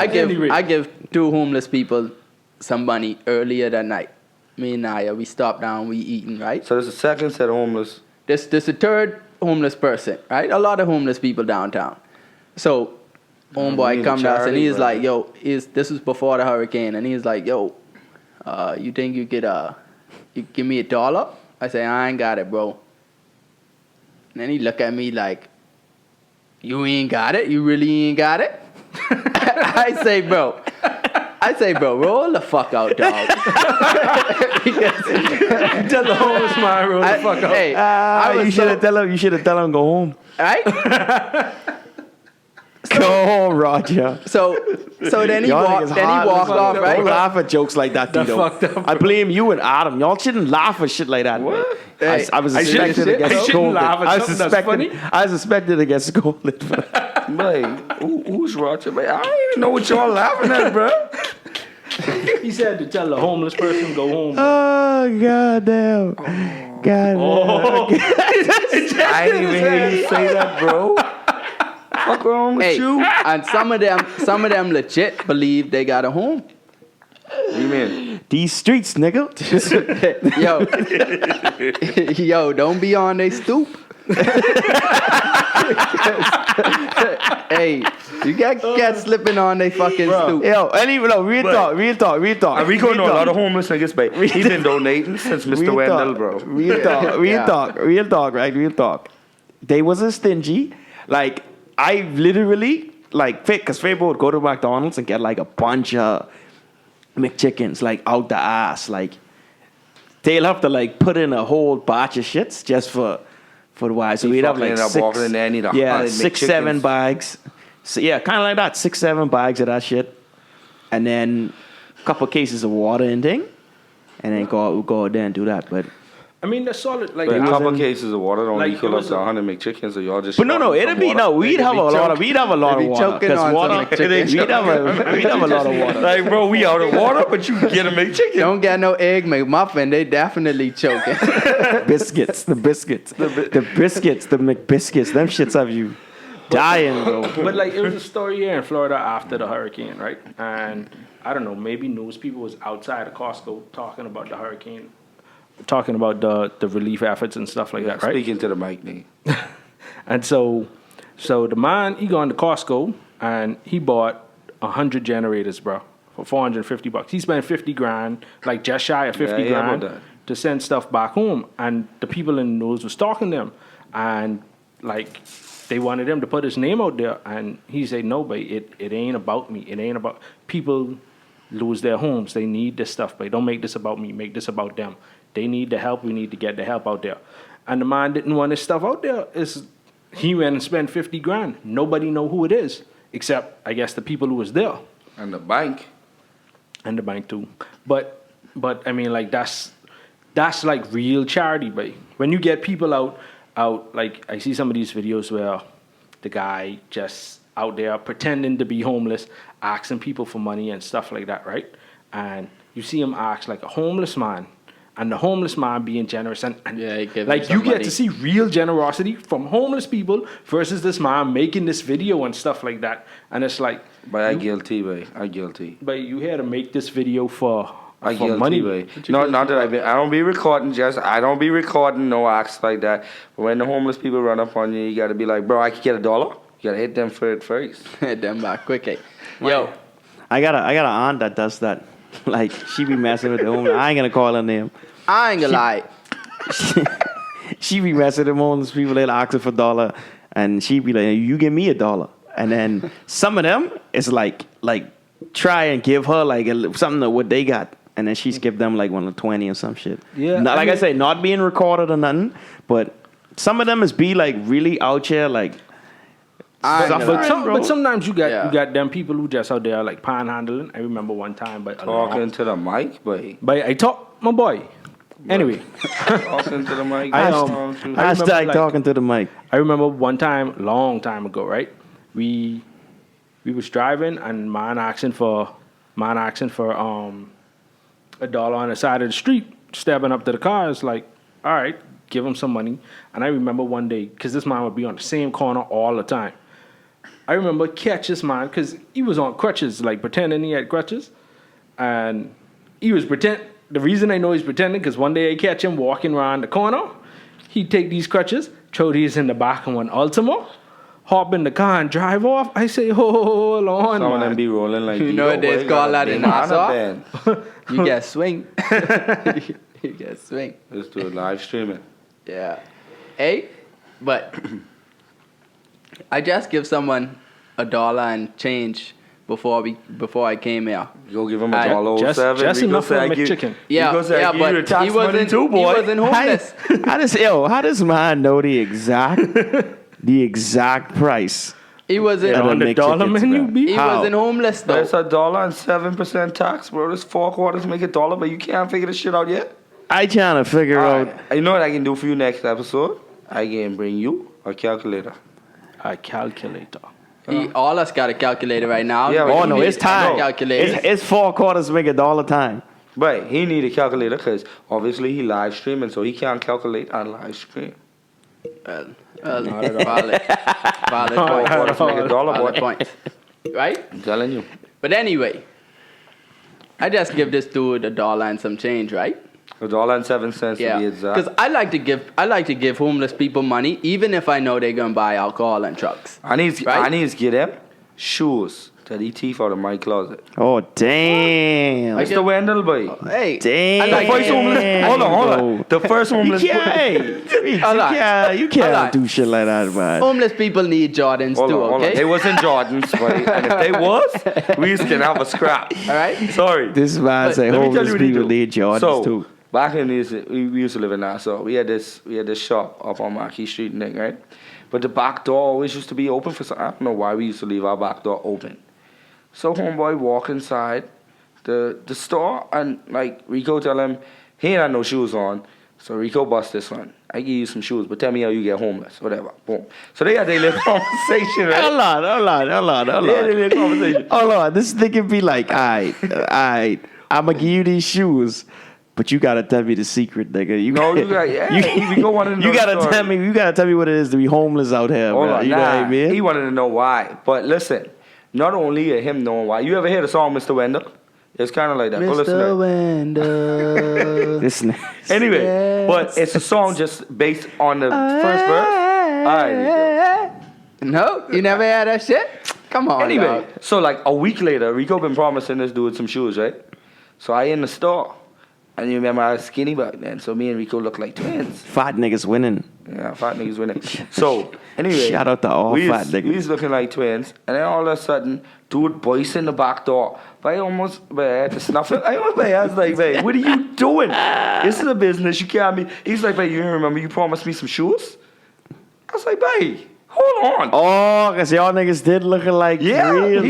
[SPEAKER 3] I give 2 homeless people some money earlier that night. Me and Naya, we stopped down, we eating, right?
[SPEAKER 1] So there's a second set of homeless.
[SPEAKER 3] This a third homeless person, right? A lot of homeless people downtown. So homeboy come to us and he's like, yo, this was before the hurricane, and he's like, yo, you think you could you give me $1? I say, I ain't got it, bro. And then he look at me like, you ain't got it? You really ain't got it? I say, bro, roll the fuck out, dog.
[SPEAKER 4] Tell the homeless man, roll the fuck out.
[SPEAKER 3] Hey,
[SPEAKER 2] you should have tell him go home.
[SPEAKER 3] Right?
[SPEAKER 2] Go home, Roger.
[SPEAKER 3] So then he walked off, right?
[SPEAKER 2] Don't laugh at jokes like that, Tito.
[SPEAKER 4] Fucked up,
[SPEAKER 2] I blame you and Adam. Y'all shouldn't laugh at shit like that.
[SPEAKER 1] What?
[SPEAKER 2] I was suspected to get scolded. I was suspected to get scolded.
[SPEAKER 1] Like, who's Roger? Like, I don't even know what y'all laughing at, bro.
[SPEAKER 4] He said to tell the homeless person go home.
[SPEAKER 2] Oh, goddamn. Goddamn.
[SPEAKER 1] I didn't even hear you say that, bro. Fuck wrong with you?
[SPEAKER 3] And some of them legit believe they got a home.
[SPEAKER 1] What do you mean?
[SPEAKER 2] These streets, nigga.
[SPEAKER 3] Yo, don't be on they stoop. Hey, you get slipping on they fucking stoop.
[SPEAKER 2] Yo, real talk.
[SPEAKER 1] We gonna know a lot of homeless niggas, but he been donating since Mr. Wendal, bro.
[SPEAKER 2] Real talk, right? Real talk. They wasn't stingy. Like, I literally like, because Faye would go to McDonald's and get like a bunch of McChickens, like out the ass. Like, they'll have to like put in a whole batch of shits just for the wives. So we'd have like 6, 7 bags. So yeah, kind of like that, 6, 7 bags of that shit, and then a couple cases of water and thing, and then go out there and do that. But
[SPEAKER 4] I mean, that's solid. Like
[SPEAKER 1] a couple cases of water don't equal up to 100 McChickens, so y'all just.
[SPEAKER 2] But no, it'd be no. We'd have a lot of water because water. We'd have a lot of water.
[SPEAKER 1] Like, bro, we out of water, but you can get a McChicken.
[SPEAKER 3] Don't get no egg McMuffin. They definitely choking.
[SPEAKER 2] The biscuits, the McBiscuits. Them shits have you dying, bro.
[SPEAKER 4] But like, it was a story here in Florida after the hurricane, right? And I don't know, maybe news people was outside of Costco talking about the hurricane, talking about the relief efforts and stuff like that, right?
[SPEAKER 1] Speaking to the mic, nigga.
[SPEAKER 4] And so the man, he gone to Costco and he bought 100 generators, bro, for $450. He spent $50,000, like just shy of $50,000 to send stuff back home. And the people in the news was stalking them, and like, they wanted him to put his name out there, and he said, no, but it ain't about me. It ain't about people lose their homes. They need this stuff, but don't make this about me. Make this about them. They need the help. We need to get the help out there. And the man didn't want his stuff out there. He went and spent $50,000. Nobody know who it is, except I guess the people who was there.
[SPEAKER 1] And the bank.
[SPEAKER 4] And the bank too. But I mean, like, that's like real charity, but when you get people out, like, I see some of these videos where the guy just out there pretending to be homeless, asking people for money and stuff like that, right? And you see him ask like a homeless man, and the homeless man being generous, and like, you get to see real generosity from homeless people versus this man making this video and stuff like that. And it's like,
[SPEAKER 1] but I guilty.
[SPEAKER 4] But you had to make this video for
[SPEAKER 1] money, way. Not that I don't be recording. I don't be recording no acts like that. But when the homeless people run up on you, you gotta be like, bro, I could get $1. You gotta hit them for it first.
[SPEAKER 3] Hit them back quickly. Yo,
[SPEAKER 2] I got an aunt that does that. Like, she be messing with the homeless. I ain't gonna call her name.
[SPEAKER 3] I ain't gonna lie.
[SPEAKER 2] She be messing with the homeless people. They'll ask her for $1, and she be like, you give me $1. And then some of them is like try and give her like something of what they got. And then she's give them like 120 or some shit.
[SPEAKER 4] Yeah.
[SPEAKER 2] I say, not being recorded or nothing, but some of them is be like really out here like.
[SPEAKER 4] But sometimes you got them people who just out there like panhandling. I remember one time, but
[SPEAKER 1] talking to the mic, boy.
[SPEAKER 4] But I talk, my boy. Anyway,
[SPEAKER 1] talking to the mic.
[SPEAKER 2] Hashtag talking to the mic.
[SPEAKER 4] I remember one time, long time ago, right? We was driving and man asking for $1 on the side of the street, stepping up to the car. It's like, all right, give him some money. And I remember one day, because this man would be on the same corner all the time. I remember catch this man, because he was on crutches, like pretending he had crutches. And he was the reason I know he's pretending, because one day I catch him walking around the corner. He'd take these crutches, throw these in the back of one Ultima, hop in the car and drive off. I say, hold on,
[SPEAKER 1] some of them be rolling like,
[SPEAKER 3] you know what they call that in Nassau? You get swing. You get swing.
[SPEAKER 1] Let's do it live streaming.
[SPEAKER 3] Yeah. Hey, but I just give someone $1 and change before I came here.
[SPEAKER 1] You go give him $1.07.
[SPEAKER 4] Just enough for a McChicken.
[SPEAKER 3] Yeah, but he wasn't homeless.
[SPEAKER 2] How does man know the exact price?
[SPEAKER 3] He wasn't
[SPEAKER 4] on the dollar menu.
[SPEAKER 3] He wasn't homeless though.
[SPEAKER 1] That's $1 and 7% tax, bro. This 4 quarters make $1, but you can't figure this shit out yet.
[SPEAKER 2] I trying to figure out.
[SPEAKER 1] You know what I can do for you next episode? I can bring you a calculator.
[SPEAKER 4] A calculator.
[SPEAKER 3] All us got a calculator right now.
[SPEAKER 2] Yeah, no, it's time. It's 4 quarters make $1 time.
[SPEAKER 1] But he need a calculator because obviously he live streaming, so he can't calculate on live stream.
[SPEAKER 3] Valid point. Right?
[SPEAKER 1] I'm telling you.
[SPEAKER 3] But anyway, I just give this dude $1 and some change, right?
[SPEAKER 1] $1.07 to be exact.
[SPEAKER 3] Because I like to give homeless people money, even if I know they're gonna buy alcohol and drugs.
[SPEAKER 1] I need to get them shoes Dirty teeth out of my closet.
[SPEAKER 2] Oh, damn.
[SPEAKER 1] Mr. Wendal, boy.
[SPEAKER 3] Hey,
[SPEAKER 2] Damn.
[SPEAKER 1] The first homeless. Hold on. The first homeless.
[SPEAKER 2] You can't do shit like that, man.
[SPEAKER 3] homeless people need Jordans
[SPEAKER 1] Hold
[SPEAKER 3] too,
[SPEAKER 1] on.
[SPEAKER 3] okay?
[SPEAKER 1] They wasn't Jordans, buddy. And if they was, we used to have a scrap.
[SPEAKER 3] All right?
[SPEAKER 1] Sorry.
[SPEAKER 2] This man say
[SPEAKER 1] Let me tell
[SPEAKER 2] homeless
[SPEAKER 1] you what he
[SPEAKER 2] people
[SPEAKER 1] do.
[SPEAKER 2] need Jordans
[SPEAKER 1] So,
[SPEAKER 2] too.
[SPEAKER 1] back in we used to live in Nassau. We had this shop up on Marquis Street and thing, right? But the back door always used to be open for some. I don't know why we used to leave our back door open. So homeboy walk inside the store and like Rico tell him he ain't had no shoes on. So Rico bust this one. I give you some shoes, but tell me how you get homeless. Whatever. Boom. So they had their little conversation, right?
[SPEAKER 2] Hold on.
[SPEAKER 1] They had their little conversation.
[SPEAKER 2] Hold on. This nigga be like, alright, I'ma give you these shoes. But you gotta tell me the secret, nigga. You gotta tell me what it is to be homeless out here,
[SPEAKER 1] Hold
[SPEAKER 2] bro.
[SPEAKER 1] on,
[SPEAKER 2] You know what I mean?
[SPEAKER 1] He wanted to know why. But listen, not only him knowing why. You ever hear the song Mr. Wendal? It's kind of like that. Go listen to it.
[SPEAKER 3] Wendal.
[SPEAKER 2] This nigga.
[SPEAKER 1] Anyway,
[SPEAKER 3] Yes.
[SPEAKER 1] but it's a song just based on the first verse. Alright,
[SPEAKER 3] No, you never had that shit? Come on,
[SPEAKER 1] anyway,
[SPEAKER 3] dog.
[SPEAKER 1] so like a week later, Rico been promising this dude some shoes, right? So I in the store. And you remember I was skinny back then, so me and Rico look like twins.
[SPEAKER 2] Fat niggas winning.
[SPEAKER 1] Yeah, fat niggas winning. So, anyway.
[SPEAKER 2] Shout out to all fat niggas.
[SPEAKER 1] We was looking like twins, and then all of a sudden, dude voice in the back door. But I had to snuff it. I was like, "Babe, what are you doing? This is a business, you can't be." He's like, "Babe, you remember you promised me some shoes?" I was like, "Babe, hold on."
[SPEAKER 2] Oh, because y'all niggas did looking like real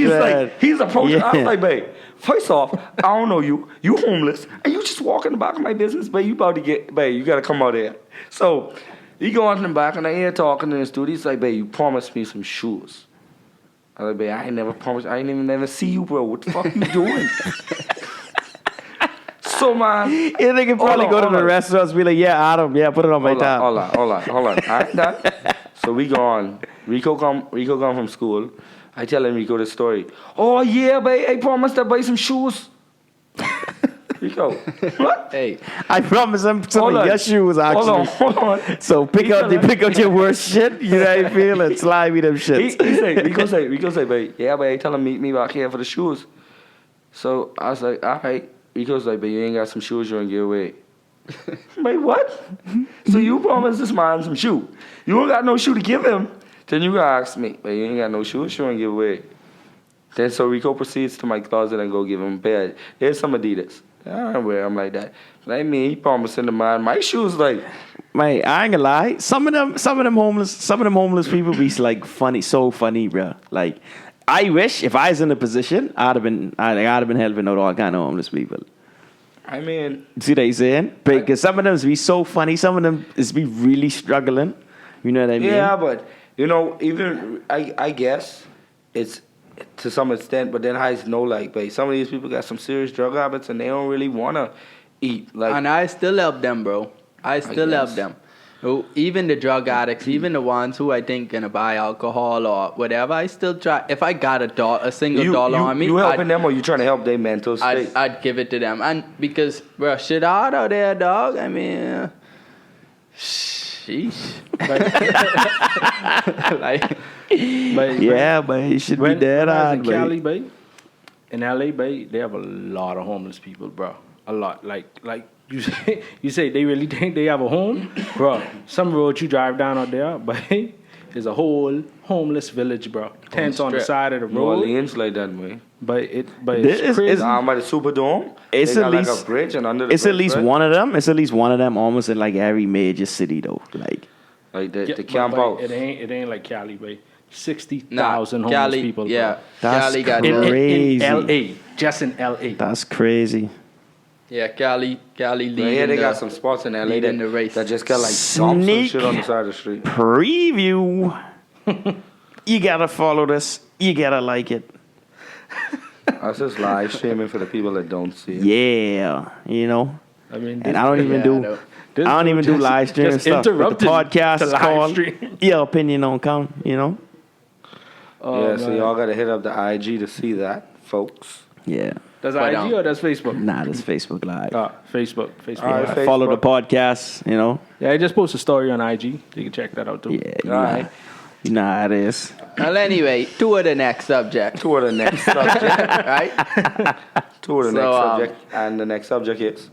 [SPEAKER 1] He's approaching.
[SPEAKER 2] Yeah.
[SPEAKER 1] I was like, "Babe, first off, I don't know you. You homeless, and you just walk in the back of my business, babe. You about to get, babe. You gotta come out here." So he go in the back, and I hear talking to this dude. He's like, "Babe, you promised me some shoes." I was like, "Babe, I ain't never promised. I ain't even never see you, bro. What the fuck you doing?" So man,
[SPEAKER 2] yeah, they can probably go to the restaurants and be like, "Yeah, Adam, yeah, put it on my tab."
[SPEAKER 1] Hold on. I ain't done. So we go on. Rico come from school. I tell him Rico this story. "Oh yeah, babe, I promised to buy some shoes." Rico, what?
[SPEAKER 3] Hey,
[SPEAKER 2] I promise him some of your shoes, actually.
[SPEAKER 1] Hold on.
[SPEAKER 2] So pick out your worst shit. You know how you feel and slide me them shits.
[SPEAKER 1] Rico say, "Babe, yeah, babe, tell him meet me back here for the shoes." So I was like, "All right." Rico's like, "But you ain't got some shoes you want to give away." Babe, what? So you promised this man some shoe. You don't got no shoe to give him. Then you gotta ask me, "But you ain't got no shoes you want to give away." Then so Rico proceeds to my closet and go give him a pair. There's some Adidas. I don't wear them like that. But I mean, he promising the man my shoes like.
[SPEAKER 2] Mate, I ain't gonna lie. Some of them homeless people be like funny, so funny, bro. Like, I wish if I was in a position, I'd have been helping out all kind of homeless people.
[SPEAKER 1] I mean,
[SPEAKER 2] see what I'm saying? Because some of them be so funny. Some of them is be really struggling. You know what I mean?
[SPEAKER 1] Yeah, but you know, even I guess it's to some extent. But then I know, like, babe, some of these people got some serious drug habits and they don't really wanna eat. Like,
[SPEAKER 3] and I still help them, bro. I still help them. Even the drug addicts, even the ones who I think gonna buy alcohol or whatever, I still try. If I got a single dollar on me,
[SPEAKER 1] you helping them or you trying to help their mental state?
[SPEAKER 3] I'd give it to them, and because bro, shit hard out there, dog. I mean, sheesh.
[SPEAKER 2] But he should be dead on.
[SPEAKER 4] In Cali, babe, in LA, babe, they have a lot of homeless people, bro. A lot, like. You say they really think they have a home? Bro, some road you drive down out there, but there's a whole homeless village, bro. Tents on the side of the road.
[SPEAKER 1] New Orleans like that, man.
[SPEAKER 4] But it's crazy.
[SPEAKER 1] By the Superdome,
[SPEAKER 2] it's
[SPEAKER 1] they
[SPEAKER 2] at
[SPEAKER 1] got
[SPEAKER 2] least
[SPEAKER 1] like a bridge and under the
[SPEAKER 2] it's
[SPEAKER 1] bridge,
[SPEAKER 2] at least
[SPEAKER 1] right?
[SPEAKER 2] one of them. It's at least one of them almost in like every major city though. Like
[SPEAKER 1] the camp house.
[SPEAKER 4] It ain't like Cali, babe. 60,000 homeless people.
[SPEAKER 3] Yeah,
[SPEAKER 4] bro.
[SPEAKER 2] That's
[SPEAKER 3] Cali got
[SPEAKER 2] crazy.
[SPEAKER 4] In LA, just in LA.
[SPEAKER 2] That's crazy.
[SPEAKER 3] Yeah, Cali leading.
[SPEAKER 1] Yeah, they got some spots in LA
[SPEAKER 3] the race.
[SPEAKER 1] that just got like dumps and shit on the side of the street.
[SPEAKER 2] Preview. You gotta follow this. You gotta like it.
[SPEAKER 1] That's just live streaming for the people that don't see it.
[SPEAKER 2] Yeah, you know.
[SPEAKER 4] I mean,
[SPEAKER 2] And I don't even do live streaming
[SPEAKER 4] just
[SPEAKER 2] stuff. But the
[SPEAKER 4] interrupted
[SPEAKER 2] podcast
[SPEAKER 4] to
[SPEAKER 2] is
[SPEAKER 4] live
[SPEAKER 2] called
[SPEAKER 4] stream.
[SPEAKER 2] Your Opinion Don't Count. You know.
[SPEAKER 1] Yeah, so y'all gotta hit up the IG to see that, folks.
[SPEAKER 2] Yeah.
[SPEAKER 4] That's IG or that's Facebook?
[SPEAKER 2] Nah, that's Facebook Live.
[SPEAKER 4] Facebook.
[SPEAKER 1] All right,
[SPEAKER 2] Follow the podcast. You know.
[SPEAKER 4] Yeah, I just posted a story on IG. You can check that out too.
[SPEAKER 2] Yeah.
[SPEAKER 1] All right.
[SPEAKER 2] Nah, it is.
[SPEAKER 3] Well, anyway, to the next subject.
[SPEAKER 1] To the next subject.
[SPEAKER 3] Right?
[SPEAKER 1] To the next subject. And the next subject is?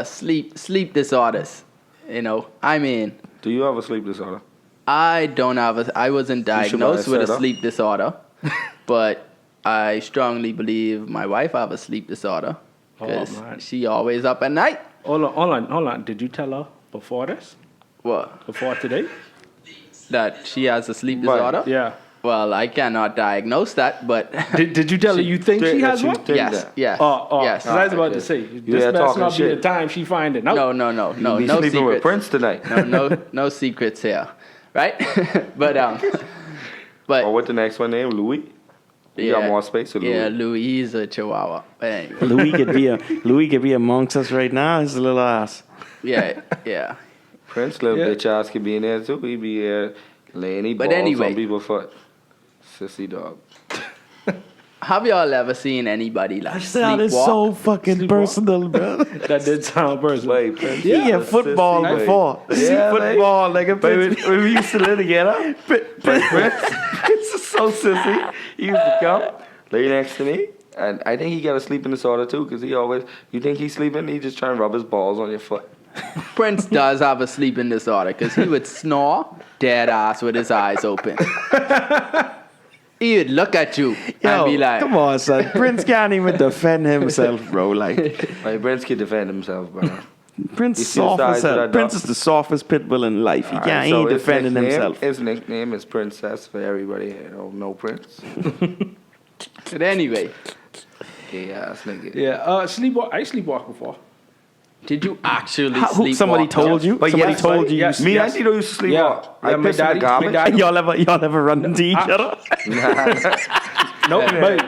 [SPEAKER 3] Sleep disorders. You know, I mean.
[SPEAKER 1] Do you have a sleep disorder?
[SPEAKER 3] I wasn't diagnosed with a sleep disorder. But I strongly believe my wife have a sleep disorder. Because she always up at night.
[SPEAKER 4] Hold on. Did you tell her before this?
[SPEAKER 3] What?
[SPEAKER 4] Before today?
[SPEAKER 3] That she has a sleep disorder?
[SPEAKER 4] Yeah.
[SPEAKER 3] Well, I cannot diagnose that, but...
[SPEAKER 4] Did you tell her you think she has one?
[SPEAKER 3] Yes.
[SPEAKER 4] Yes.
[SPEAKER 3] Yes.
[SPEAKER 4] I was about to say, this must not be the time she find it.
[SPEAKER 3] No.
[SPEAKER 1] No
[SPEAKER 3] No
[SPEAKER 1] sleeping with
[SPEAKER 3] secrets.
[SPEAKER 1] Prince tonight.
[SPEAKER 3] No secrets here. Right? But...
[SPEAKER 1] Or what the next one name? Louis? You got more space with Louis.
[SPEAKER 3] Yeah, Louis is a chihuahua. But anyway.
[SPEAKER 2] Louis could be amongst us right now. His little ass.
[SPEAKER 3] Yeah.
[SPEAKER 1] Prince, little bitch ass could be in there too. He be here laying he balls on people's foot. Sissy dog.
[SPEAKER 3] Have y'all ever seen anybody like
[SPEAKER 2] That is so fucking personal, bro.
[SPEAKER 4] That did sound personal.
[SPEAKER 1] Wait, Prince.
[SPEAKER 2] Yeah, football before.
[SPEAKER 1] Yeah,
[SPEAKER 2] Football, like a
[SPEAKER 1] when we used to live together, Prince is so sissy. He used to come, lay next to me, and I think he got a sleeping disorder too, because you think he's sleeping, he just trying to rub his balls on your foot.
[SPEAKER 3] Prince does have a sleeping disorder because he would snore dead ass with his eyes open. He would look at you and be like,
[SPEAKER 2] come on, son. Prince can't even defend himself, bro. Like
[SPEAKER 1] Prince can defend himself, bro.
[SPEAKER 2] Prince is soft as hell. Prince is the softest pit bull in life. He ain't defending himself.
[SPEAKER 1] His nickname is Princess for everybody here. No Prince.
[SPEAKER 3] But anyway.
[SPEAKER 1] Yeah, nigga.
[SPEAKER 4] Yeah, I sleepwalk before.
[SPEAKER 3] Did you actually sleepwalk?
[SPEAKER 2] Somebody told you?
[SPEAKER 1] But
[SPEAKER 2] Somebody told you?
[SPEAKER 4] Yes.
[SPEAKER 1] Me, I used to sleepwalk.
[SPEAKER 4] Yeah,
[SPEAKER 1] I
[SPEAKER 4] my
[SPEAKER 1] piss in the
[SPEAKER 4] daddy-
[SPEAKER 1] garbage.
[SPEAKER 4] my daddy-
[SPEAKER 2] Y'all ever run into each other?
[SPEAKER 4] No, but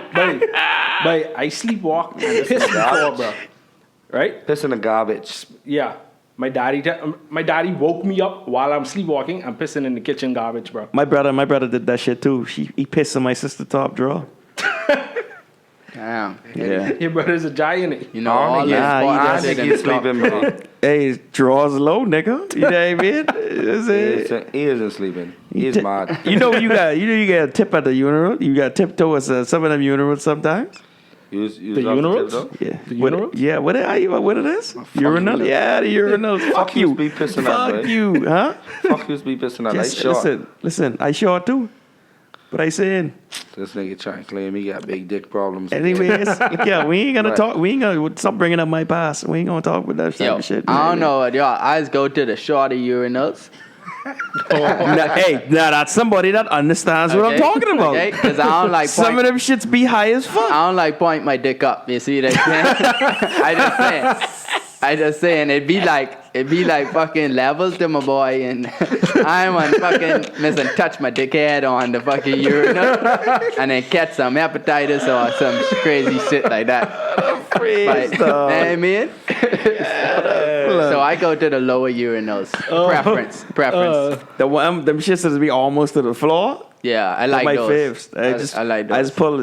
[SPEAKER 4] I sleepwalk and piss in the floor, bro. Right?
[SPEAKER 1] Piss in the garbage.
[SPEAKER 4] Yeah. My daddy woke me up while I'm sleepwalking. I'm pissing in the kitchen garbage, bro.
[SPEAKER 2] My brother did that shit too. He pissed in my sister's top drawer.
[SPEAKER 3] Damn.
[SPEAKER 2] Yeah.
[SPEAKER 4] Your brother's a giant.
[SPEAKER 3] You know, all this
[SPEAKER 1] I think he's sleeping, bro.
[SPEAKER 2] Hey, drawers low, nigga. You know what I mean?
[SPEAKER 1] He isn't sleeping. He's mad.
[SPEAKER 2] You get a tip at the urinal. You got tip towards some of them urinals sometimes.
[SPEAKER 1] The
[SPEAKER 4] urinals?
[SPEAKER 2] Yeah.
[SPEAKER 4] The urinals?
[SPEAKER 2] Yeah. What it is? Urinal? Yeah, the urinals. Fuck you.
[SPEAKER 1] Be pissing
[SPEAKER 2] Fuck you, huh?
[SPEAKER 1] Fuck you be pissing out.
[SPEAKER 2] Yes, listen. I short too. But I saying.
[SPEAKER 1] This nigga trying to claim he got big dick problems.
[SPEAKER 2] Anyways, yeah, we ain't gonna talk. We ain't gonna stop bringing up my past. We ain't gonna talk with that type of shit.
[SPEAKER 3] I don't know what y'all. I just go to the shorty urinals.
[SPEAKER 2] Now that's somebody that understands what I'm talking about.
[SPEAKER 3] Okay, because I don't like
[SPEAKER 2] some of them shits be high as fuck.
[SPEAKER 3] I don't like point my dick up. You see what I'm saying? I just saying it'd be like fucking levels to my boy, and I'm on fucking missing touch my dickhead on the fucking urinal, and then catch some hepatitis or some crazy shit like that. You know what I mean? So I go to the lower urinals. Preference.
[SPEAKER 2] Them shits that be almost to the floor.
[SPEAKER 3] Yeah, I like
[SPEAKER 2] my
[SPEAKER 3] those.
[SPEAKER 2] faves.
[SPEAKER 3] I like those.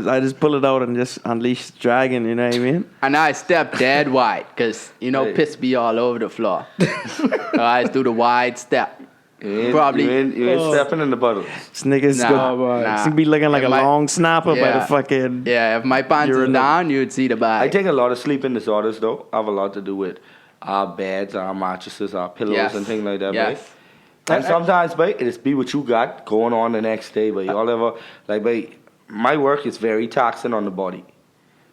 [SPEAKER 2] I just pull it out and just unleash the dragon. You know what I mean?
[SPEAKER 3] And I step dead wide because piss be all over the floor. So I just do the wide step.
[SPEAKER 1] You ain't stepping in the puddles.
[SPEAKER 2] This nigga's gonna be looking like a long snapper by the fucking.
[SPEAKER 3] Yeah, if my pants is down, you'd see the bag.
[SPEAKER 1] I take a lot of sleeping disorders though. I have a lot to do with our beds, our mattresses, our pillows, and things like that.
[SPEAKER 3] Yes.
[SPEAKER 1] Right? And sometimes, mate, it's be what you got going on the next day, but y'all ever, my work is very taxing on the body.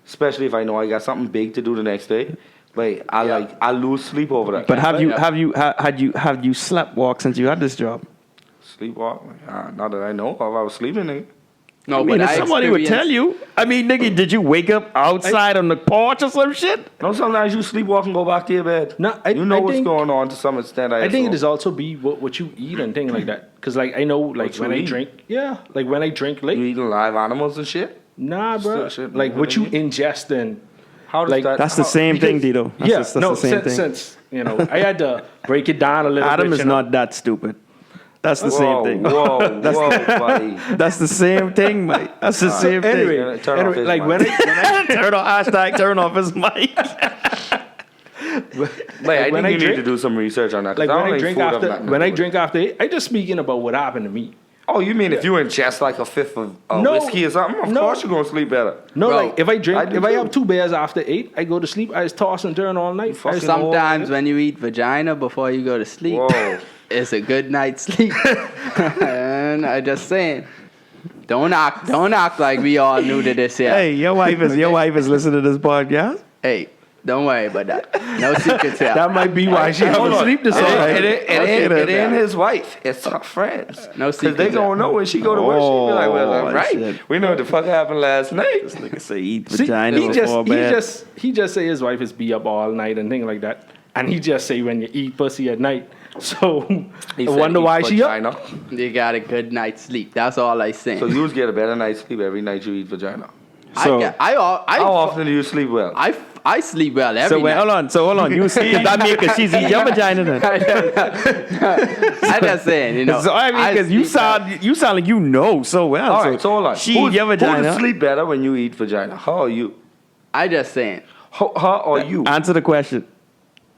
[SPEAKER 1] Especially if I know I got something big to do the next day. But I lose sleep over that.
[SPEAKER 2] But have you slept walk since you had this job?
[SPEAKER 1] Sleepwalk? Not that I know of. I was sleeping, nigga.
[SPEAKER 3] No,
[SPEAKER 2] I mean, if somebody would tell you. I mean, nigga, did you wake up outside on the porch or some shit?
[SPEAKER 1] No, sometimes you sleepwalk and go back to your bed.
[SPEAKER 4] No,
[SPEAKER 1] what's going on to some extent.
[SPEAKER 4] I think it is also be what you eat and things like that. Because I know when I drink, when I drink late.
[SPEAKER 1] You eating live animals and shit?
[SPEAKER 4] Nah, bro. What you ingest and
[SPEAKER 1] how does that?
[SPEAKER 2] That's the same thing, Dito. That's the same thing.
[SPEAKER 4] Since I had to break it down a little bit.
[SPEAKER 2] Adam is not that stupid. That's the same thing.
[SPEAKER 1] Whoa, buddy.
[SPEAKER 2] That's the same thing, mate. That's the same thing.
[SPEAKER 4] Anyway,
[SPEAKER 1] turn off his mic.
[SPEAKER 4] when I
[SPEAKER 2] turn off his mic.
[SPEAKER 1] Wait, I think you need to do some research on that.
[SPEAKER 4] Like when I drink after 8, I just speaking about what happened to me.
[SPEAKER 1] Oh, you mean if you ingest like a fifth of whiskey or something? Of course you're gonna sleep better.
[SPEAKER 4] No,
[SPEAKER 3] Bro,
[SPEAKER 4] like if I have 2 beers after 8, I go to sleep. I just toss and turn all night.
[SPEAKER 3] Sometimes when you eat vagina before you go to sleep, it's a good night's sleep. And I just saying, don't act like we all new to this here.
[SPEAKER 2] Hey, your wife is listening to this podcast.
[SPEAKER 3] Hey, don't worry about that. No secrets here.
[SPEAKER 4] That might be why she have a sleep disorder.
[SPEAKER 1] It ain't his wife. It's her friends.
[SPEAKER 3] No secrets.
[SPEAKER 1] Because they gonna know when she go to work. She be like, well, right.
[SPEAKER 2] Shit.
[SPEAKER 1] We know what the fuck happened last night.
[SPEAKER 2] This nigga say eat vagina before bed.
[SPEAKER 4] He just say his wife is be up all night and things like that. And he just say when you eat pussy at night. So I wonder why she up.
[SPEAKER 3] You got a good night's sleep. That's all I say.
[SPEAKER 1] So you get a better night's sleep every night you eat vagina.
[SPEAKER 2] So
[SPEAKER 1] how often do you sleep well?
[SPEAKER 3] I sleep well every night.
[SPEAKER 2] Hold on. You see, that mean because she's eating your vagina then?
[SPEAKER 3] I just saying, you know.
[SPEAKER 2] So I mean, because you sound like you know so well.
[SPEAKER 1] All right, so hold on.
[SPEAKER 2] She eat your vagina.
[SPEAKER 1] Who does sleep better when you eat vagina? Her or you?
[SPEAKER 3] I just saying.
[SPEAKER 1] Her or you?
[SPEAKER 2] Answer the question.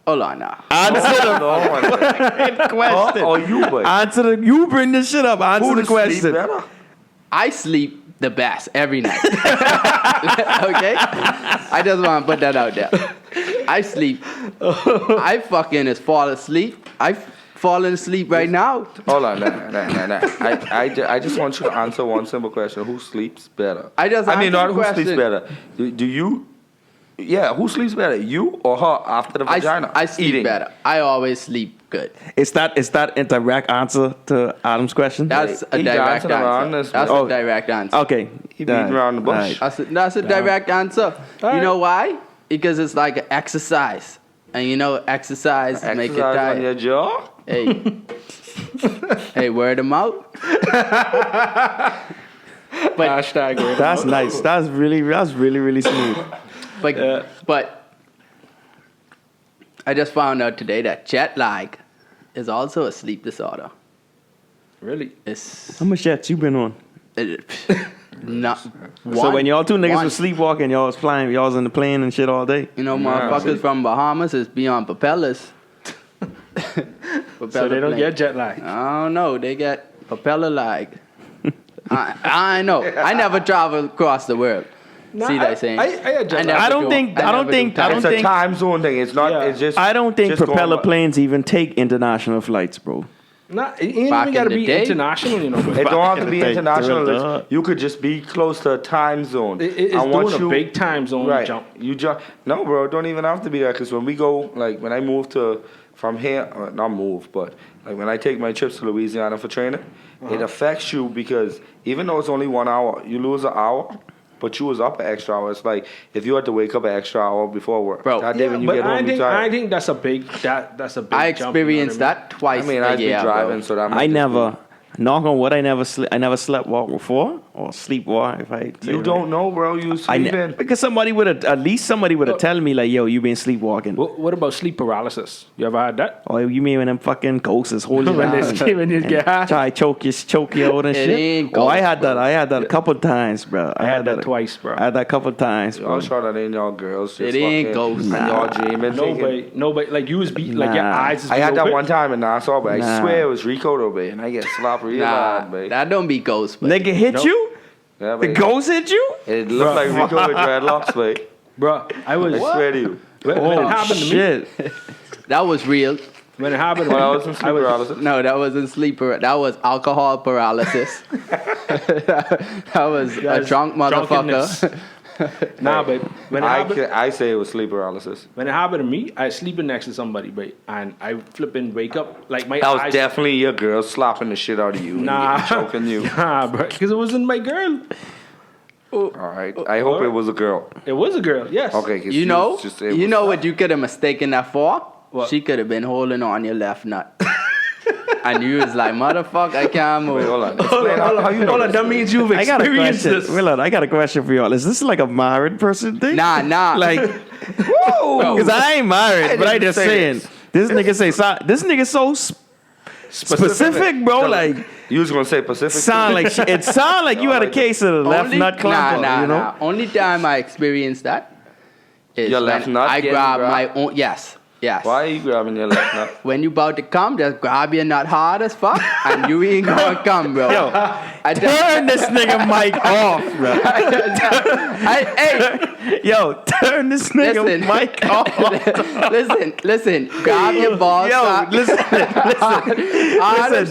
[SPEAKER 3] Hold on now.
[SPEAKER 2] Answer the question.
[SPEAKER 1] Her or you, boy?
[SPEAKER 2] You bring this shit up. Answer the question.
[SPEAKER 1] Sleep better?
[SPEAKER 3] I sleep the best every night. Okay? I just want to put that out there. I sleep. I fucking is fall asleep. I've fallen asleep right now.
[SPEAKER 1] Hold on. Nah. I just want you to answer one simple question. Who sleeps better?
[SPEAKER 3] Not
[SPEAKER 1] who sleeps better. Do you... Yeah, who sleeps better, you or her after the vagina?
[SPEAKER 3] I sleep better. I always sleep good.
[SPEAKER 2] Is that a direct answer to Adam's question?
[SPEAKER 3] That's a direct answer. That's a direct answer.
[SPEAKER 2] Okay.
[SPEAKER 1] He beating around the bush.
[SPEAKER 3] That's a direct answer. You know why? Because it's like an exercise. And you know exercise make it tired.
[SPEAKER 1] On your jaw?
[SPEAKER 3] Hey. Hey, word of mouth. But
[SPEAKER 4] Hashtag word of
[SPEAKER 2] That's
[SPEAKER 4] mouth.
[SPEAKER 2] nice. That's really smooth.
[SPEAKER 3] But I just found out today that jet lag is also a sleep disorder.
[SPEAKER 4] Really?
[SPEAKER 2] How much jets you been on?
[SPEAKER 3] Not
[SPEAKER 2] So when y'all two niggas was sleepwalking, y'all was flying, y'all was in the plane and shit all day.
[SPEAKER 3] You know, motherfuckers from Bahamas is beyond propellers.
[SPEAKER 4] So they don't get jet lag.
[SPEAKER 3] I don't know. They get propeller lag. I know. I never traveled across the world.
[SPEAKER 4] No,
[SPEAKER 3] See that saying?
[SPEAKER 2] I don't think
[SPEAKER 1] It's a time zone thing. It's not.
[SPEAKER 4] Yeah.
[SPEAKER 1] It's just.
[SPEAKER 2] I don't think
[SPEAKER 1] just
[SPEAKER 2] propeller
[SPEAKER 1] going-
[SPEAKER 2] planes even take international flights, bro.
[SPEAKER 4] Nah, it ain't
[SPEAKER 3] Back
[SPEAKER 4] even gotta
[SPEAKER 3] in the
[SPEAKER 4] be
[SPEAKER 3] day.
[SPEAKER 4] international, you know.
[SPEAKER 1] It don't have to be
[SPEAKER 2] They-
[SPEAKER 1] international.
[SPEAKER 2] they're-
[SPEAKER 1] You could just be close to a time zone.
[SPEAKER 4] It's
[SPEAKER 1] And once
[SPEAKER 4] doing a big time zone
[SPEAKER 1] right,
[SPEAKER 4] jump.
[SPEAKER 1] You jump. No, bro, it don't even have to be that. Because when we go, like when I move from here, not move, but like when I take my trips to Louisiana for training, it affects you because even though it's only 1 hour, you lose an hour. But you was up an extra hour. It's like if you had to wake up an extra hour before work.
[SPEAKER 3] Bro.
[SPEAKER 1] That day when you
[SPEAKER 4] But
[SPEAKER 1] get home, you're
[SPEAKER 4] I
[SPEAKER 1] tired.
[SPEAKER 4] think that's a big that's a big
[SPEAKER 3] I
[SPEAKER 4] jump, you know
[SPEAKER 3] experienced
[SPEAKER 4] what I mean?
[SPEAKER 3] that twice.
[SPEAKER 1] I mean, I've been driving, so that
[SPEAKER 2] I never, knock on wood, I never slept walk before or sleep walk. If I say
[SPEAKER 1] You
[SPEAKER 2] it
[SPEAKER 1] don't
[SPEAKER 2] right.
[SPEAKER 1] know, bro. You sleeping.
[SPEAKER 2] Because somebody would have at least tell me like, yo, you been sleepwalking.
[SPEAKER 4] What about sleep paralysis? You ever had that?
[SPEAKER 2] Oh, you mean when them fucking ghosts is holding you
[SPEAKER 4] When
[SPEAKER 2] down
[SPEAKER 4] when you get high?
[SPEAKER 2] try to choke you out and
[SPEAKER 3] It
[SPEAKER 2] shit?
[SPEAKER 3] ain't
[SPEAKER 2] Oh, I
[SPEAKER 3] ghosts,
[SPEAKER 2] had that. I had that a couple times, bro.
[SPEAKER 4] I had that twice, bro.
[SPEAKER 2] I had that a couple times,
[SPEAKER 1] Y'all
[SPEAKER 2] bro.
[SPEAKER 1] sure that ain't y'all girls. Just
[SPEAKER 3] It ain't
[SPEAKER 1] fucking-
[SPEAKER 3] ghosts.
[SPEAKER 1] And y'all dreaming. thinking-
[SPEAKER 4] Nobody, like you was like your
[SPEAKER 2] Nah.
[SPEAKER 4] eyes is
[SPEAKER 1] I had
[SPEAKER 4] be
[SPEAKER 1] that
[SPEAKER 4] open.
[SPEAKER 1] one time in Nassau, but I
[SPEAKER 2] Nah.
[SPEAKER 1] swear it was Rico though, babe. And I get slapped real bad, babe.
[SPEAKER 3] That don't be ghost. But
[SPEAKER 2] Nigga hit you?
[SPEAKER 1] Yeah,
[SPEAKER 2] The
[SPEAKER 1] babe.
[SPEAKER 2] ghost hit you?
[SPEAKER 1] It looked like Rico with dreadlocks, babe.
[SPEAKER 4] Bro, I was
[SPEAKER 1] I swear to you.
[SPEAKER 4] when it
[SPEAKER 2] Oh
[SPEAKER 4] happened to me.
[SPEAKER 2] shit!
[SPEAKER 3] that was real.
[SPEAKER 4] When it happened to
[SPEAKER 1] When
[SPEAKER 4] me,
[SPEAKER 1] I was in sleep paralysis.
[SPEAKER 3] No, that wasn't sleep. That was alcohol paralysis. that was a
[SPEAKER 4] That's
[SPEAKER 3] drunk
[SPEAKER 4] drunkenness.
[SPEAKER 3] motherfucker.
[SPEAKER 4] Nah, but when it happened,
[SPEAKER 1] I say it was sleep paralysis.
[SPEAKER 4] when it happened to me, I was sleeping next to somebody, but and I flipping wake up like my
[SPEAKER 1] That was
[SPEAKER 4] eyes.
[SPEAKER 1] definitely your girl slapping the shit out of you.
[SPEAKER 4] Nah,
[SPEAKER 1] And choking you.
[SPEAKER 4] Nah, bro, because it wasn't my girl.
[SPEAKER 1] All right. I hope it was a girl.
[SPEAKER 4] It was a girl. Yes.
[SPEAKER 1] Okay. 'cause
[SPEAKER 3] You know,
[SPEAKER 1] was just- it
[SPEAKER 3] you
[SPEAKER 1] was-
[SPEAKER 3] know what you could have mistaken that for?
[SPEAKER 4] What?
[SPEAKER 3] She could have been holding on your left nut. And you was like, motherfucker, I can't move.
[SPEAKER 1] Wait, hold on. Explain how you know
[SPEAKER 4] Hold on,
[SPEAKER 1] this.
[SPEAKER 4] that means you've
[SPEAKER 2] I got a
[SPEAKER 4] experienced
[SPEAKER 2] question.
[SPEAKER 4] this.
[SPEAKER 2] Willard, I got a question for y'all. Is this like a married person thing?
[SPEAKER 3] Nah.
[SPEAKER 2] Like, because I ain't married, but I
[SPEAKER 1] didn't
[SPEAKER 2] just
[SPEAKER 1] say
[SPEAKER 2] saying. This nigga say this nigga so specific, bro. Like,
[SPEAKER 1] You was gonna say Pacific.
[SPEAKER 2] it sound like you had a case of the left nut clamp. You know?
[SPEAKER 3] Only time I experienced that is
[SPEAKER 1] Your left
[SPEAKER 3] when
[SPEAKER 1] nut
[SPEAKER 3] I
[SPEAKER 1] getting
[SPEAKER 3] grabbed
[SPEAKER 1] grabbed?
[SPEAKER 3] my own. Yes, Yes.
[SPEAKER 1] Why are you grabbing your left nut?
[SPEAKER 3] When you about to come, just grab your nut hard as fuck, and you ain't gonna come, bro.
[SPEAKER 2] Yo, turn this nigga mic off, bro.
[SPEAKER 3] Hey,
[SPEAKER 2] yo, turn this nigga mic off.
[SPEAKER 3] listen. Grab your balls.
[SPEAKER 2] Yo, listen.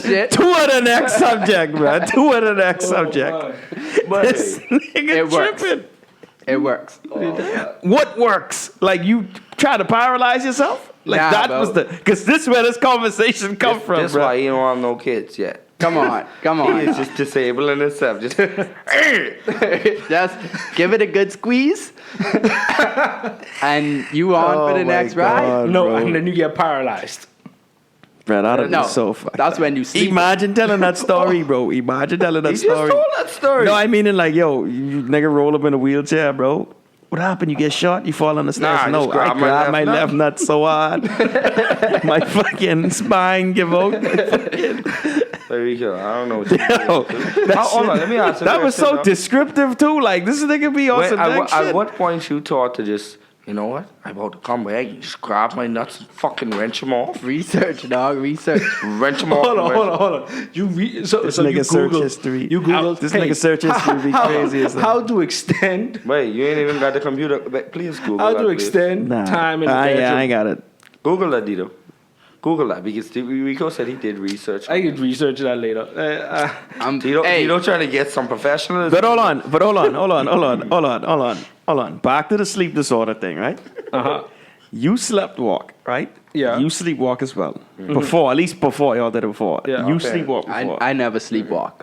[SPEAKER 3] Shit.
[SPEAKER 2] To the next subject, bro. To the next subject. This nigga tripping.
[SPEAKER 3] It works.
[SPEAKER 2] What works? Like you try to paralyze yourself? Like
[SPEAKER 3] Nah,
[SPEAKER 2] that
[SPEAKER 3] bro.
[SPEAKER 2] was because this is where this conversation come from,
[SPEAKER 1] That's
[SPEAKER 2] bro.
[SPEAKER 1] why he don't want no kids yet.
[SPEAKER 3] Come on.
[SPEAKER 1] He is just disabling himself. Just
[SPEAKER 3] Just give it a good squeeze, and you on for the next ride.
[SPEAKER 4] No,
[SPEAKER 2] bro.
[SPEAKER 4] and then you get paralyzed.
[SPEAKER 2] Bro, that'd
[SPEAKER 3] No,
[SPEAKER 2] be so fucked.
[SPEAKER 3] that's when you sleep.
[SPEAKER 2] Imagine telling that story, bro. Imagine telling that
[SPEAKER 1] he
[SPEAKER 2] story.
[SPEAKER 1] just told that story.
[SPEAKER 2] No, I mean in like, yo, you nigga roll up in a wheelchair, bro. What happened? You get shot? You fall on the stairs?
[SPEAKER 1] Nah, I
[SPEAKER 2] No,
[SPEAKER 1] just grabbed
[SPEAKER 2] I grabbed my left nut so hard. My fucking spine give out.
[SPEAKER 1] There you go. I don't know what you
[SPEAKER 2] Yo,
[SPEAKER 1] hold on, let me ask you
[SPEAKER 2] that
[SPEAKER 1] a
[SPEAKER 2] was
[SPEAKER 1] question,
[SPEAKER 2] so
[SPEAKER 1] though.
[SPEAKER 2] descriptive too. Like this nigga be on some next
[SPEAKER 1] At
[SPEAKER 2] shit.
[SPEAKER 1] what point you thought to just, you know what? I'm about to come back. You just grab my nuts and fucking wrench them off.
[SPEAKER 3] Research, dog. Research.
[SPEAKER 1] Wrench them off.
[SPEAKER 4] Hold on. You
[SPEAKER 2] This
[SPEAKER 4] so
[SPEAKER 2] nigga
[SPEAKER 4] you
[SPEAKER 2] search
[SPEAKER 4] Google.
[SPEAKER 2] history.
[SPEAKER 4] You Google.
[SPEAKER 2] This nigga search history be crazy as hell.
[SPEAKER 4] How to extend?
[SPEAKER 1] Wait, you ain't even got the computer. Wait, please Google
[SPEAKER 4] How
[SPEAKER 1] that,
[SPEAKER 4] to
[SPEAKER 1] please.
[SPEAKER 4] extend time in the
[SPEAKER 2] I
[SPEAKER 4] bedroom?
[SPEAKER 2] ain't got it.
[SPEAKER 1] Google that, Dito. Google that because Rico said he did research.
[SPEAKER 4] I could research that later.
[SPEAKER 1] Dito trying to get some professionals.
[SPEAKER 2] But hold on. Back to the sleep disorder thing, right? You slept walk, right?
[SPEAKER 4] Yeah.
[SPEAKER 2] You sleepwalk as well. Before, at least before y'all did it before.
[SPEAKER 4] Yeah,
[SPEAKER 2] You
[SPEAKER 4] okay.
[SPEAKER 2] sleepwalk before.
[SPEAKER 3] I never sleepwalk.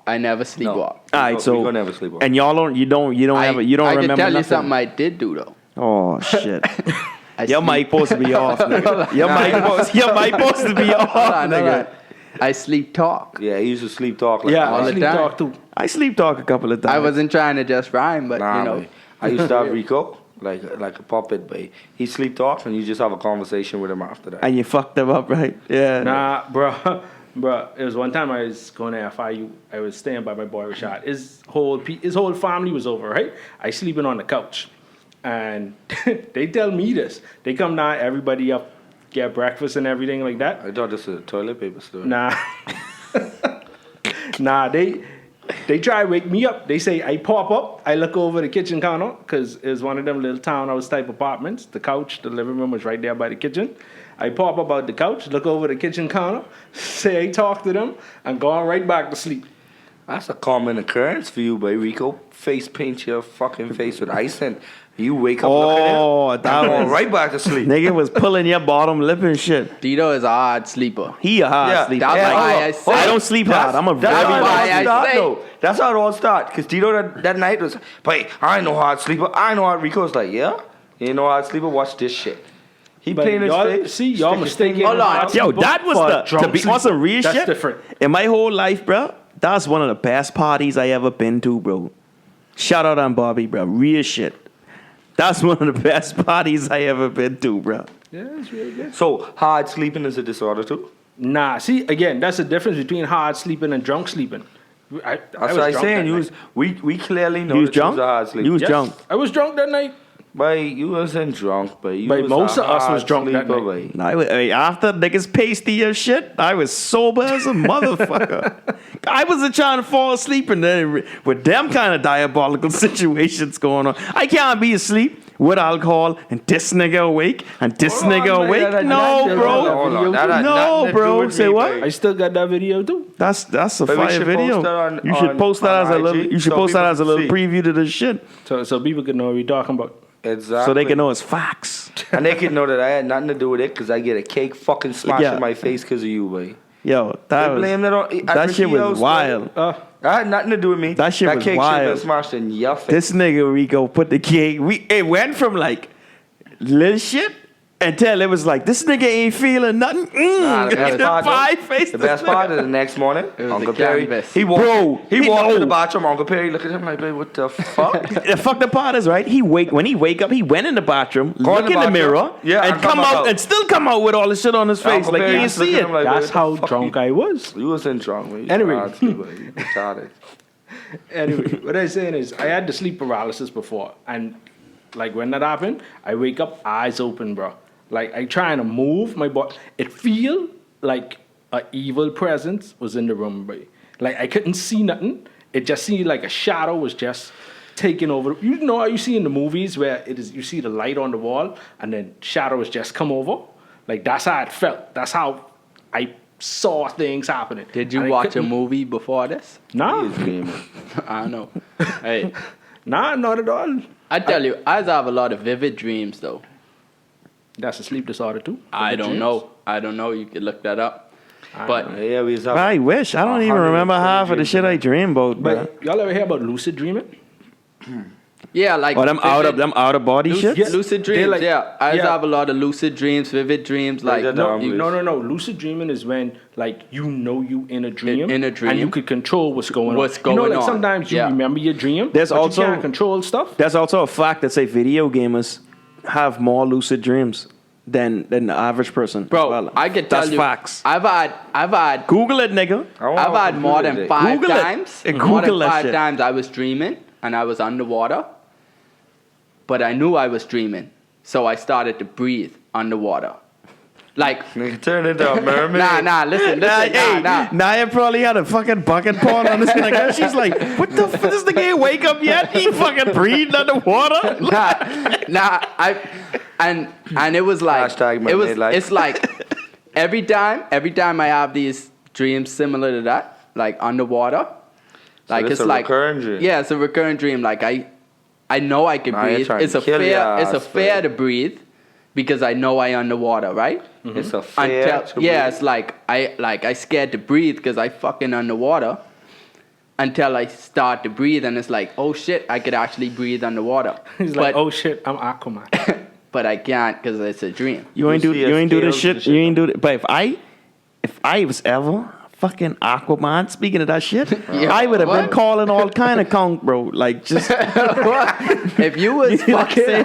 [SPEAKER 3] I never sleepwalk.
[SPEAKER 2] All right, so
[SPEAKER 1] Rico never sleepwalk.
[SPEAKER 2] and y'all don't remember
[SPEAKER 3] I
[SPEAKER 2] nothing.
[SPEAKER 3] can tell you something I did do though.
[SPEAKER 2] Oh shit.
[SPEAKER 3] I
[SPEAKER 2] Your
[SPEAKER 3] sleep-
[SPEAKER 2] mic supposed to be off, nigga. Your mic supposed to be off,
[SPEAKER 3] Hold on.
[SPEAKER 2] nigga.
[SPEAKER 3] I sleep talk.
[SPEAKER 1] Yeah, he used to sleep talk like
[SPEAKER 4] Yeah,
[SPEAKER 3] all
[SPEAKER 4] I
[SPEAKER 3] the
[SPEAKER 4] sleep
[SPEAKER 3] time.
[SPEAKER 4] talk too.
[SPEAKER 2] I sleep talk a couple of times.
[SPEAKER 3] I wasn't trying to just rhyme, but
[SPEAKER 1] Nah,
[SPEAKER 3] you know.
[SPEAKER 1] man. I used to have Rico like a puppet, but he sleep talk and you just have a conversation with him after that.
[SPEAKER 2] And you fucked them up, right? Yeah.
[SPEAKER 4] Nah, bro. It was one time I was going to FIU. I was staying by my boy Rashad. His whole family was over, right? I sleeping on the couch. And they tell me this. They come down, everybody up, get breakfast and everything like that.
[SPEAKER 1] I thought this was a toilet paper store.
[SPEAKER 4] Nah. Nah, they try to wake me up. They say, I pop up, I look over the kitchen counter, because it was one of them little townhouse type apartments. The couch, the living room was right there by the kitchen. I pop up out the couch, look over the kitchen counter, say I talk to them, and go on right back to sleep.
[SPEAKER 1] That's a common occurrence for you, boy. Rico face paint your fucking face with ice and you wake up looking at it,
[SPEAKER 2] that
[SPEAKER 1] and going
[SPEAKER 2] was
[SPEAKER 1] right back to sleep.
[SPEAKER 2] nigga was pulling your bottom lip and shit.
[SPEAKER 3] Tito is a hard sleeper.
[SPEAKER 2] He a hard sleeper.
[SPEAKER 3] that's why I said-
[SPEAKER 2] I don't sleep hard. I'm a
[SPEAKER 1] That's
[SPEAKER 2] very
[SPEAKER 1] how it
[SPEAKER 3] why
[SPEAKER 1] all
[SPEAKER 3] I
[SPEAKER 1] start,
[SPEAKER 3] say-
[SPEAKER 1] though. That's how it all start. Because Tito that night was, but I ain't no hard sleeper. I know hard. Rico's like, yeah? You ain't no hard sleeper? Watch this shit. He
[SPEAKER 4] But
[SPEAKER 1] playing his
[SPEAKER 4] y'all-
[SPEAKER 1] face.
[SPEAKER 4] see, y'all
[SPEAKER 1] stick his
[SPEAKER 4] mistaken.
[SPEAKER 1] finger in
[SPEAKER 3] Hold
[SPEAKER 1] his
[SPEAKER 3] on.
[SPEAKER 1] mouth.
[SPEAKER 2] Yo, that was
[SPEAKER 4] For
[SPEAKER 2] the
[SPEAKER 4] drunk
[SPEAKER 2] to be on some real
[SPEAKER 4] That's
[SPEAKER 2] shit.
[SPEAKER 4] different.
[SPEAKER 2] In my whole life, bro, that's one of the best parties I ever been to, bro. Shout out on Bobby, bro. Real shit. That's one of the best parties I ever been to, bro.
[SPEAKER 4] Yeah, it's really good.
[SPEAKER 1] So, hard sleeping is a disorder too?
[SPEAKER 4] Nah, see, again, that's the difference between hard sleeping and drunk sleeping. I
[SPEAKER 1] That's
[SPEAKER 4] was
[SPEAKER 1] what I'm
[SPEAKER 4] drunk
[SPEAKER 1] saying.
[SPEAKER 4] that
[SPEAKER 1] You
[SPEAKER 4] night.
[SPEAKER 1] was, we clearly know
[SPEAKER 2] You was
[SPEAKER 1] that you
[SPEAKER 2] drunk?
[SPEAKER 1] was a hard sleeper.
[SPEAKER 2] You was
[SPEAKER 4] Yes,
[SPEAKER 2] drunk.
[SPEAKER 4] I was drunk that night.
[SPEAKER 1] But you wasn't drunk, but you
[SPEAKER 4] But
[SPEAKER 1] was
[SPEAKER 4] most
[SPEAKER 1] a
[SPEAKER 4] of us was
[SPEAKER 1] hard
[SPEAKER 4] drunk that
[SPEAKER 1] sleeper,
[SPEAKER 4] night.
[SPEAKER 1] boy.
[SPEAKER 2] After niggas pasty and shit, I was sober as a motherfucker. I wasn't trying to fall asleep and then with them kind of diabolical situations going on. I can't be asleep with alcohol and this nigga awake and this
[SPEAKER 1] Hold on,
[SPEAKER 2] nigga
[SPEAKER 1] man.
[SPEAKER 2] awake.
[SPEAKER 1] That-
[SPEAKER 2] No,
[SPEAKER 1] that-
[SPEAKER 2] bro.
[SPEAKER 1] hold on. That had
[SPEAKER 2] No,
[SPEAKER 1] nothing to do
[SPEAKER 2] bro.
[SPEAKER 1] with
[SPEAKER 2] Say
[SPEAKER 1] me,
[SPEAKER 2] what?
[SPEAKER 1] boy.
[SPEAKER 4] I still got that video too.
[SPEAKER 2] That's a
[SPEAKER 1] But we
[SPEAKER 2] fire
[SPEAKER 1] should
[SPEAKER 2] video.
[SPEAKER 1] post that on-
[SPEAKER 2] You should post that
[SPEAKER 1] on
[SPEAKER 2] as a little.
[SPEAKER 1] IG
[SPEAKER 2] You should
[SPEAKER 1] so
[SPEAKER 2] post that
[SPEAKER 1] people
[SPEAKER 2] as a
[SPEAKER 1] can
[SPEAKER 2] little
[SPEAKER 1] see.
[SPEAKER 2] preview to the shit,
[SPEAKER 4] So people could know what we're talking about.
[SPEAKER 1] Exactly.
[SPEAKER 2] so they can know it's facts.
[SPEAKER 1] And they can know that I had nothing to do with it because I get a cake fucking smashed
[SPEAKER 2] Yeah.
[SPEAKER 1] in my face because of you, boy.
[SPEAKER 2] Yo,
[SPEAKER 1] They blamed it on
[SPEAKER 2] that shit was wild.
[SPEAKER 1] That had nothing to do with me.
[SPEAKER 2] That shit was
[SPEAKER 1] cake should have
[SPEAKER 2] wild.
[SPEAKER 1] been smashed in your face.
[SPEAKER 2] This nigga Rico put the cake. It went from like little shit until it was like this nigga ain't feeling nothing.
[SPEAKER 1] Nah, the best part,
[SPEAKER 2] Pie
[SPEAKER 1] though,
[SPEAKER 2] face
[SPEAKER 1] the
[SPEAKER 2] this
[SPEAKER 1] best
[SPEAKER 2] nigga.
[SPEAKER 1] part is the next morning,
[SPEAKER 3] was
[SPEAKER 1] Uncle
[SPEAKER 3] the
[SPEAKER 1] Perry,
[SPEAKER 3] canvas.
[SPEAKER 1] he walked to
[SPEAKER 2] no.
[SPEAKER 1] the bathroom. Uncle Perry looked at him like, babe, what the fuck?
[SPEAKER 2] The fuck the part is right. When he wake up, he went in the bathroom,
[SPEAKER 1] Go
[SPEAKER 2] look
[SPEAKER 1] in the
[SPEAKER 2] in the
[SPEAKER 1] bathroom.
[SPEAKER 2] mirror,
[SPEAKER 1] Yeah,
[SPEAKER 2] and
[SPEAKER 1] and
[SPEAKER 2] come
[SPEAKER 1] come
[SPEAKER 2] out
[SPEAKER 1] out.
[SPEAKER 2] and still come out with all the shit on his face
[SPEAKER 1] Uncle
[SPEAKER 2] like he
[SPEAKER 1] Perry
[SPEAKER 2] ain't
[SPEAKER 1] just looked
[SPEAKER 2] see
[SPEAKER 1] at
[SPEAKER 2] it.
[SPEAKER 1] him like,
[SPEAKER 4] That's
[SPEAKER 1] "What
[SPEAKER 4] how
[SPEAKER 1] the fuck
[SPEAKER 4] drunk
[SPEAKER 1] you-"
[SPEAKER 4] I was.
[SPEAKER 1] You wasn't drunk, man.
[SPEAKER 4] Anyway.
[SPEAKER 1] You retarded.
[SPEAKER 4] Anyway, what I'm saying is I had the sleep paralysis before, and like when that happened, I wake up eyes open, bro. Like I trying to move my body. It feel like a evil presence was in the room, bro. Like I couldn't see nothing. It just seemed like a shadow was just taking over. You know how you see in the movies where it is you see the light on the wall and then shadows just come over? Like that's how it felt. That's how I saw things happening.
[SPEAKER 3] Did you watch a movie before this?
[SPEAKER 4] Nah.
[SPEAKER 3] I don't know. Hey.
[SPEAKER 4] Nah, not at all.
[SPEAKER 3] I tell you, I have a lot of vivid dreams though.
[SPEAKER 4] That's a sleep disorder too?
[SPEAKER 3] I don't know. You could look that up. But
[SPEAKER 2] I wish. I don't even remember half of the shit I dream about.
[SPEAKER 4] But y'all ever hear about lucid dreaming?
[SPEAKER 3] Yeah, like
[SPEAKER 2] them out of body shit.
[SPEAKER 3] Lucid dreams.
[SPEAKER 4] Like,
[SPEAKER 3] I have a lot of lucid dreams, vivid dreams. Like
[SPEAKER 4] no. Lucid dreaming is when like you know you in a dream,
[SPEAKER 3] and you
[SPEAKER 4] could control what's going on.
[SPEAKER 3] You know, like
[SPEAKER 4] sometimes you remember your dream.
[SPEAKER 2] There's
[SPEAKER 4] but
[SPEAKER 2] also
[SPEAKER 4] you can't control stuff.
[SPEAKER 2] There's also a fact that say video gamers have more lucid dreams than the average person.
[SPEAKER 3] Bro,
[SPEAKER 2] well,
[SPEAKER 3] I can tell you.
[SPEAKER 2] That's facts.
[SPEAKER 3] I've had.
[SPEAKER 2] Google it, nigga.
[SPEAKER 3] I've had more than 5
[SPEAKER 2] Google
[SPEAKER 3] times.
[SPEAKER 2] it.
[SPEAKER 3] More than
[SPEAKER 2] Google that
[SPEAKER 3] 5
[SPEAKER 2] shit.
[SPEAKER 3] times I was dreaming and I was underwater. But I knew I was dreaming, so I started to breathe underwater. Like,
[SPEAKER 1] nigga turn into a mermaid.
[SPEAKER 3] Nah, listen.
[SPEAKER 2] Naya probably had a fucking bucket porn on this nigga. She's like, what the fuck? This nigga ain't wake up yet? He fucking breathed underwater?
[SPEAKER 3] And it was like, it's like, every time I have these dreams similar to that, like underwater, like it's like,
[SPEAKER 1] recurring dream.
[SPEAKER 3] Yeah, it's a recurring dream. Like I know I can breathe. It's a fear to breathe because I know I underwater, right?
[SPEAKER 1] Mm-hmm. It's a fear to breathe.
[SPEAKER 3] It's like I scared to breathe because I fucking underwater until I start to breathe and it's like, oh shit, I could actually breathe underwater.
[SPEAKER 4] He's like, oh shit, I'm Aquaman.
[SPEAKER 3] But I can't because it's a dream.
[SPEAKER 2] You ain't do this shit. You ain't do it. But if I was ever fucking Aquaman, speaking of that shit, I would have been calling all kind of conch, bro. Like just
[SPEAKER 3] if you was fucking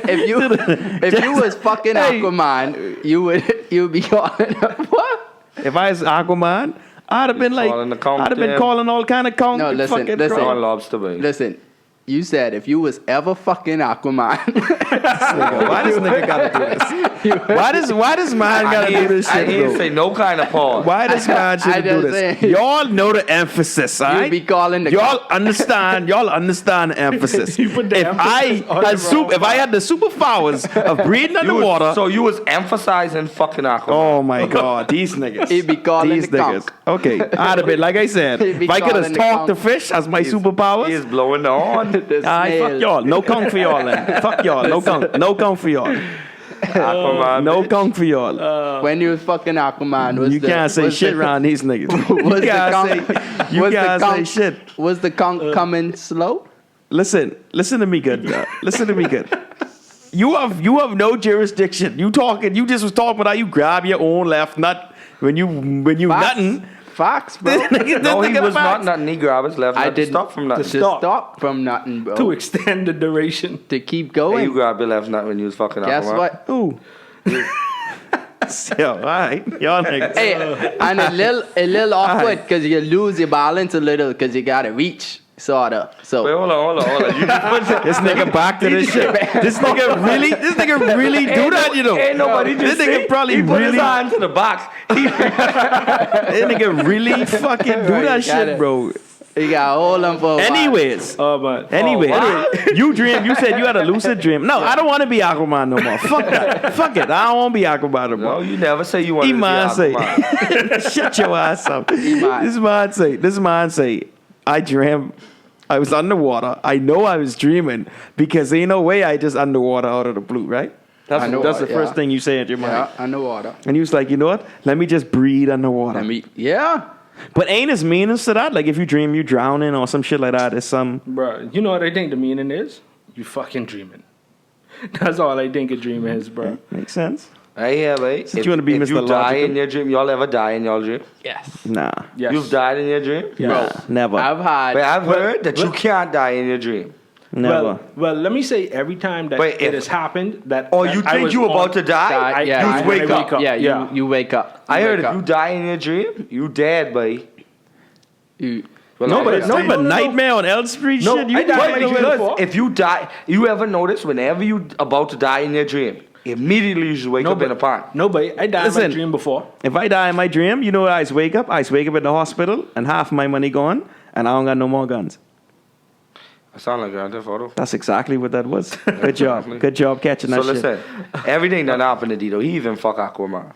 [SPEAKER 3] if you was fucking Aquaman, you would be calling what?
[SPEAKER 2] If I was Aquaman, I'd have been like calling all kind of conch.
[SPEAKER 3] No, listen.
[SPEAKER 1] Lobster, baby.
[SPEAKER 3] Listen. You said if you was ever fucking Aquaman.
[SPEAKER 2] Why does nigga gotta do this? Why does man gotta do this shit,
[SPEAKER 1] I didn't say no kind of pause.
[SPEAKER 2] Why does man should do this? Y'all know the emphasis, alright?
[SPEAKER 3] You be calling the
[SPEAKER 2] Y'all understand the emphasis. If I had the superpowers of breathing underwater.
[SPEAKER 1] So you was emphasizing fucking Aquaman.
[SPEAKER 2] Oh my god, these niggas.
[SPEAKER 3] He be calling
[SPEAKER 2] these
[SPEAKER 3] the
[SPEAKER 2] niggas. Okay, I'd have been, like I said, if I could have talked to fish as my superpowers.
[SPEAKER 1] He is blowing the horn.
[SPEAKER 2] Fuck y'all. No conch for y'all then. Fuck y'all. No conch for y'all.
[SPEAKER 1] Aquaman.
[SPEAKER 2] No conch for y'all.
[SPEAKER 3] When you was fucking Aquaman,
[SPEAKER 2] you can't say shit around these niggas. You can't say shit.
[SPEAKER 3] Was the conch coming slow?
[SPEAKER 2] Listen to me good. Listen to me good. You have no jurisdiction. You just was talking about how you grab your own left nut when you nothing.
[SPEAKER 3] Facts, bro.
[SPEAKER 1] No, he was not nothing. He grabbed his left nut to stop from nothing.
[SPEAKER 3] To stop from nothing, bro.
[SPEAKER 4] To extend the duration.
[SPEAKER 3] To keep going.
[SPEAKER 1] Hey, you grabbed your left nut when you was fucking
[SPEAKER 3] Guess
[SPEAKER 1] Aquaman.
[SPEAKER 3] what?
[SPEAKER 2] Ooh. Yo, alright. Y'all niggas.
[SPEAKER 3] Hey, and a little awkward because you lose your balance a little because you gotta reach. Sorta. So
[SPEAKER 1] wait, hold on.
[SPEAKER 2] This nigga back to this shit. This nigga really do that, you know.
[SPEAKER 1] Ain't nobody just
[SPEAKER 2] this nigga probably
[SPEAKER 1] he put
[SPEAKER 2] really
[SPEAKER 1] his hand to the box.
[SPEAKER 2] This nigga really fucking do that shit, bro.
[SPEAKER 3] You gotta hold him for a while.
[SPEAKER 2] Anyways, you said you had a lucid dream. No, I don't want to be Aquaman no more. Fuck that. Fuck it. I don't want to be Aquaman no more.
[SPEAKER 1] No, you never say you want to be Aquaman.
[SPEAKER 2] Shut your ass up. This man say, I dream I was underwater. I know I was dreaming because ain't no way I just underwater out of the blue, right? That's the first thing you say in your mind.
[SPEAKER 3] Yeah, underwater.
[SPEAKER 2] And he was like, you know what? Let me just breathe underwater. But ain't his meanings to that? Like if you dream you drowning or some shit like that, it's some...
[SPEAKER 4] Bro, you know what I think the meaning is? You fucking dreaming. That's all I think a dream is, bro.
[SPEAKER 2] Okay, makes sense.
[SPEAKER 1] Hey, mate.
[SPEAKER 2] If you want to be Mr.
[SPEAKER 1] You die
[SPEAKER 2] Logical.
[SPEAKER 1] in your dream, y'all ever die in your dream?
[SPEAKER 3] Yes.
[SPEAKER 2] Nah.
[SPEAKER 4] Yes.
[SPEAKER 1] You've died in your dream?
[SPEAKER 2] Nah, never.
[SPEAKER 3] I've
[SPEAKER 1] heard that you can't die in your dream.
[SPEAKER 2] Never.
[SPEAKER 4] Well, let me say every time that it has happened that...
[SPEAKER 1] Oh, you think you about to die?
[SPEAKER 3] You
[SPEAKER 1] wake up.
[SPEAKER 3] Yeah, you wake up.
[SPEAKER 1] I heard if you die in your dream, you dead, buddy. Well,
[SPEAKER 2] No, but Nightmare on Elm Street
[SPEAKER 4] No,
[SPEAKER 2] shit. You
[SPEAKER 4] I died
[SPEAKER 2] can
[SPEAKER 4] in my dream
[SPEAKER 1] because
[SPEAKER 4] before.
[SPEAKER 1] if you die, you ever notice whenever you about to die in your dream, immediately you just wake up in a pond.
[SPEAKER 4] No, but I died in my
[SPEAKER 2] Listen.
[SPEAKER 4] dream before.
[SPEAKER 2] If I die in my dream, you know where I wake up? I wake up in the hospital and half my money gone and I don't got no more guns.
[SPEAKER 1] I sound like Grand Theft Auto.
[SPEAKER 2] That's exactly what that was. Good job. Good job catching that
[SPEAKER 1] So
[SPEAKER 2] shit.
[SPEAKER 1] listen, everything that happened to Dito, he even fuck Aquaman.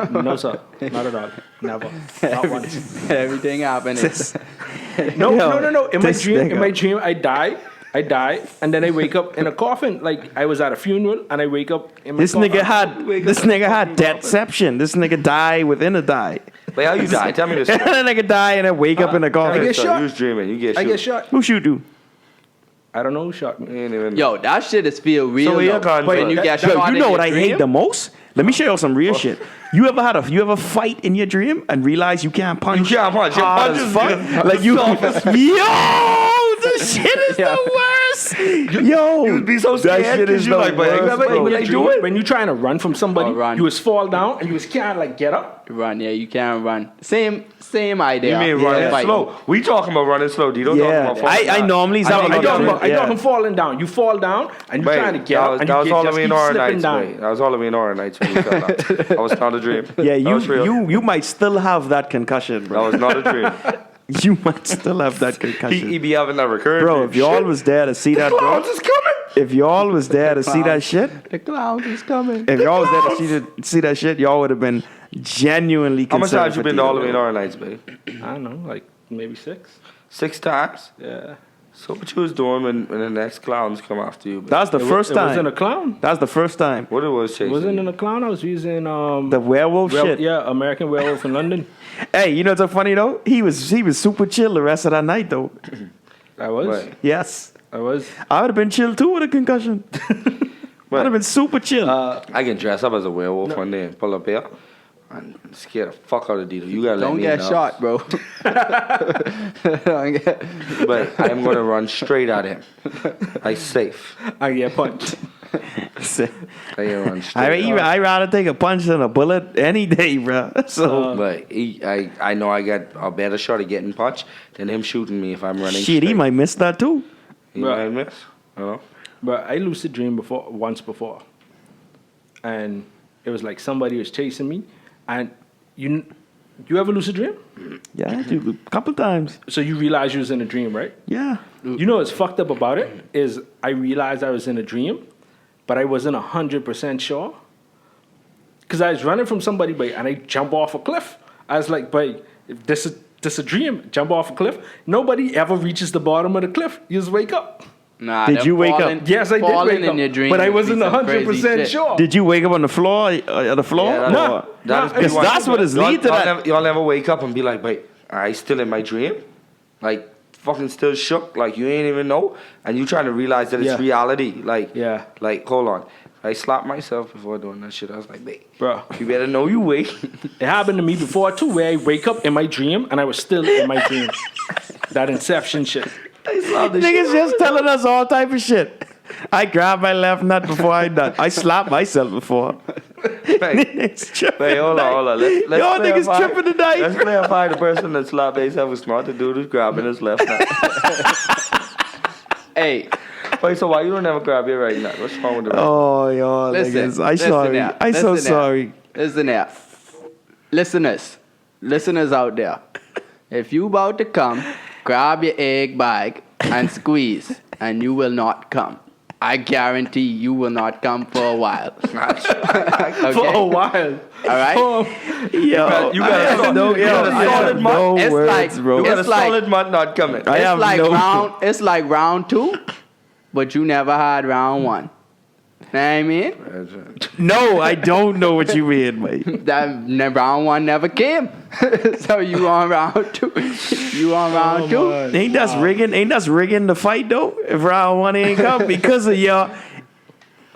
[SPEAKER 4] No, sir. Not at all. Never. Not once.
[SPEAKER 3] Everything happened.
[SPEAKER 4] No. In my
[SPEAKER 2] this
[SPEAKER 4] dream, I die, and then I wake up in a coffin. Like I was at a funeral, and I wake up in my
[SPEAKER 2] This
[SPEAKER 4] coffin.
[SPEAKER 2] nigga had deception. This nigga die within a die.
[SPEAKER 1] But how you die? Tell me this.
[SPEAKER 2] That nigga die and then wake up in a
[SPEAKER 4] I
[SPEAKER 2] coffin.
[SPEAKER 4] get shot.
[SPEAKER 1] You was dreaming. You get
[SPEAKER 4] I
[SPEAKER 1] shot.
[SPEAKER 4] get shot.
[SPEAKER 2] Who shoot you?
[SPEAKER 4] I don't know who shot me.
[SPEAKER 1] You ain't even.
[SPEAKER 3] Yo, that shit is feel real.
[SPEAKER 1] So you're
[SPEAKER 3] though.
[SPEAKER 1] gone,
[SPEAKER 3] When
[SPEAKER 1] bro.
[SPEAKER 3] you get
[SPEAKER 2] Yo,
[SPEAKER 3] shot
[SPEAKER 2] you
[SPEAKER 3] in
[SPEAKER 2] know
[SPEAKER 3] your
[SPEAKER 2] what I hate
[SPEAKER 3] dream?
[SPEAKER 2] the most? Let me show you some real shit. You ever fight in your dream and realize you can't punch?
[SPEAKER 1] You can't punch. Your
[SPEAKER 2] hard
[SPEAKER 1] punch
[SPEAKER 2] as
[SPEAKER 1] is
[SPEAKER 2] fuck? Like you, yo, the shit is the worst. Yo,
[SPEAKER 1] You would be so scared
[SPEAKER 2] that shit
[SPEAKER 1] 'cause
[SPEAKER 2] is
[SPEAKER 1] you
[SPEAKER 2] the
[SPEAKER 1] like, but
[SPEAKER 2] worst,
[SPEAKER 1] remember
[SPEAKER 2] bro.
[SPEAKER 1] when I do it?
[SPEAKER 4] When you trying to run from somebody,
[SPEAKER 3] Oh, run.
[SPEAKER 4] you was fall down and you was can't like get up.
[SPEAKER 3] Run, yeah, you can't run. Same idea.
[SPEAKER 1] You mean running
[SPEAKER 3] Fight.
[SPEAKER 1] slow? We talking about running slow. D. Don't
[SPEAKER 2] Yeah,
[SPEAKER 1] talking about
[SPEAKER 2] I normally
[SPEAKER 4] I
[SPEAKER 2] have a lot
[SPEAKER 4] talking
[SPEAKER 2] of
[SPEAKER 4] about, I talking falling down. You fall down and you
[SPEAKER 1] Wait,
[SPEAKER 4] trying to get up and
[SPEAKER 1] that
[SPEAKER 4] you
[SPEAKER 1] was
[SPEAKER 4] get, just
[SPEAKER 1] Halloween
[SPEAKER 4] keep
[SPEAKER 1] Horror
[SPEAKER 4] slipping
[SPEAKER 1] Nights.
[SPEAKER 4] down.
[SPEAKER 1] Wait, that was Halloween Horror Nights when you fell down. That was not a dream.
[SPEAKER 2] Yeah,
[SPEAKER 1] That was real.
[SPEAKER 2] you might still have that concussion,
[SPEAKER 1] That
[SPEAKER 2] bro.
[SPEAKER 1] was not a dream.
[SPEAKER 2] You might still have that concussion.
[SPEAKER 1] He be having that recurrent.
[SPEAKER 2] Bro,
[SPEAKER 1] dream.
[SPEAKER 2] if y'all
[SPEAKER 1] Shit,
[SPEAKER 2] was there to see that, bro.
[SPEAKER 1] clowns is coming.
[SPEAKER 2] If y'all was there to see that shit,
[SPEAKER 3] The clowns is coming.
[SPEAKER 2] if y'all was there to see that shit, y'all would have been genuinely
[SPEAKER 1] How much
[SPEAKER 2] concerned.
[SPEAKER 1] times you
[SPEAKER 2] for
[SPEAKER 1] been to
[SPEAKER 2] Tito,
[SPEAKER 1] Halloween
[SPEAKER 2] bro.
[SPEAKER 1] Horror Nights, baby?
[SPEAKER 4] I don't know, like maybe 6.
[SPEAKER 1] 6 times.
[SPEAKER 4] Yeah.
[SPEAKER 1] So what you was doing when the next clowns come after you? Baby?
[SPEAKER 2] That's the first
[SPEAKER 4] It wasn't
[SPEAKER 2] time.
[SPEAKER 4] a clown.
[SPEAKER 2] That's the first time.
[SPEAKER 1] What it was
[SPEAKER 4] It
[SPEAKER 1] chasing?
[SPEAKER 4] wasn't in a clown. I was using
[SPEAKER 2] The werewolf shit.
[SPEAKER 4] Yeah, American Werewolf in London.
[SPEAKER 2] Hey, you know what's so funny though? He was super chill the rest of that night though.
[SPEAKER 4] I was.
[SPEAKER 1] Right.
[SPEAKER 2] Yes.
[SPEAKER 4] I was.
[SPEAKER 2] I would have been chill too with a concussion. I'd have been super chill.
[SPEAKER 1] I can dress up as a werewolf one day and pull up here and scare the fuck out of Dito. You gotta let
[SPEAKER 3] Don't
[SPEAKER 1] me
[SPEAKER 3] get
[SPEAKER 1] know.
[SPEAKER 3] shot, bro. Don't get.
[SPEAKER 1] But I'm gonna run straight at him. Like safe.
[SPEAKER 4] I get punched.
[SPEAKER 1] I ain't run straight.
[SPEAKER 2] I'd rather take a punch than a bullet any day, bro. So
[SPEAKER 1] But I know I got a better shot of getting punched than him shooting me if I'm running.
[SPEAKER 2] shit, he
[SPEAKER 1] straight.
[SPEAKER 2] might miss that too.
[SPEAKER 1] He
[SPEAKER 4] Right.
[SPEAKER 1] might miss. You know?
[SPEAKER 4] But I lucid dreamed once before, and it was like somebody was chasing me, and you ever lucid dream?
[SPEAKER 2] Yeah, dude, a couple times.
[SPEAKER 4] So you realize you was in a dream, right?
[SPEAKER 2] Yeah.
[SPEAKER 4] You know what's fucked up about it is I realized I was in a dream, but I wasn't 100% sure. Because I was running from somebody, and I jump off a cliff. I was like, if this is a dream, jump off a cliff. Nobody ever reaches the bottom of the cliff. You just wake up.
[SPEAKER 3] Nah,
[SPEAKER 2] Did
[SPEAKER 3] them
[SPEAKER 2] you wake up?
[SPEAKER 3] falling-
[SPEAKER 4] Yes, I did
[SPEAKER 3] falling
[SPEAKER 4] wake
[SPEAKER 3] in
[SPEAKER 4] up,
[SPEAKER 3] your dream
[SPEAKER 4] but I
[SPEAKER 3] would be
[SPEAKER 4] wasn't
[SPEAKER 3] some crazy
[SPEAKER 4] 100%
[SPEAKER 3] shit.
[SPEAKER 4] sure.
[SPEAKER 2] Did you wake up on the floor? At the floor?
[SPEAKER 1] Yeah,
[SPEAKER 4] No.
[SPEAKER 1] that is
[SPEAKER 4] No,
[SPEAKER 2] Because that's what is lead to that.
[SPEAKER 1] Y'all never wake up and be like, wait, I still in my dream? Like, fucking still shook? Like, you ain't even know? And you trying to realize that it's
[SPEAKER 4] Yeah.
[SPEAKER 1] reality. Like,
[SPEAKER 4] Yeah.
[SPEAKER 1] like, hold on. I slapped myself before doing that shit. I was like, wait,
[SPEAKER 4] Bro,
[SPEAKER 1] you better know you wake.
[SPEAKER 4] it happened to me before too, where I wake up in my dream and I was still in my dream. That Inception shit.
[SPEAKER 1] I slapped the shit
[SPEAKER 2] Niggas
[SPEAKER 1] out
[SPEAKER 2] just
[SPEAKER 1] of
[SPEAKER 2] telling us all type of shit. I grabbed my left nut before I nut. I slapped myself before.
[SPEAKER 1] it.
[SPEAKER 2] Niggas tripping
[SPEAKER 1] Wait, hold
[SPEAKER 2] tonight.
[SPEAKER 1] on. Let's
[SPEAKER 2] Y'all niggas
[SPEAKER 1] clarify-
[SPEAKER 2] tripping tonight.
[SPEAKER 1] Let's clarify the person that slapped himself was smart. The dude who's grabbing his left nut.
[SPEAKER 3] Hey,
[SPEAKER 1] Wait, so why you don't ever grab your right nut? What's wrong with the right?
[SPEAKER 2] Oh, y'all
[SPEAKER 3] listen.
[SPEAKER 2] niggas. I
[SPEAKER 3] listen
[SPEAKER 2] sorry.
[SPEAKER 3] now,
[SPEAKER 2] I so
[SPEAKER 3] listen now,
[SPEAKER 2] sorry.
[SPEAKER 3] Listen here. Listeners out there. If you about to come, grab your egg bag and squeeze, and you will not come. I guarantee you will not come for a while. Okay?
[SPEAKER 4] For a while.
[SPEAKER 3] All right?
[SPEAKER 2] Yo,
[SPEAKER 1] You got
[SPEAKER 2] I have
[SPEAKER 1] a
[SPEAKER 2] no,
[SPEAKER 1] you got a
[SPEAKER 2] I have
[SPEAKER 1] solid
[SPEAKER 2] no
[SPEAKER 3] It's
[SPEAKER 2] words,
[SPEAKER 3] like-
[SPEAKER 2] bro.
[SPEAKER 1] You got a
[SPEAKER 3] It's like-
[SPEAKER 1] solid month not coming.
[SPEAKER 2] I have no.
[SPEAKER 3] It's like round 2, but you never had round 1. Know what I mean?
[SPEAKER 2] No, I don't know what you mean, mate.
[SPEAKER 3] That round 1 never came. So you on round 2. You on round 2.
[SPEAKER 2] Ain't that's rigging? Ain't that's rigging the fight though? If round 1 ain't come because of your,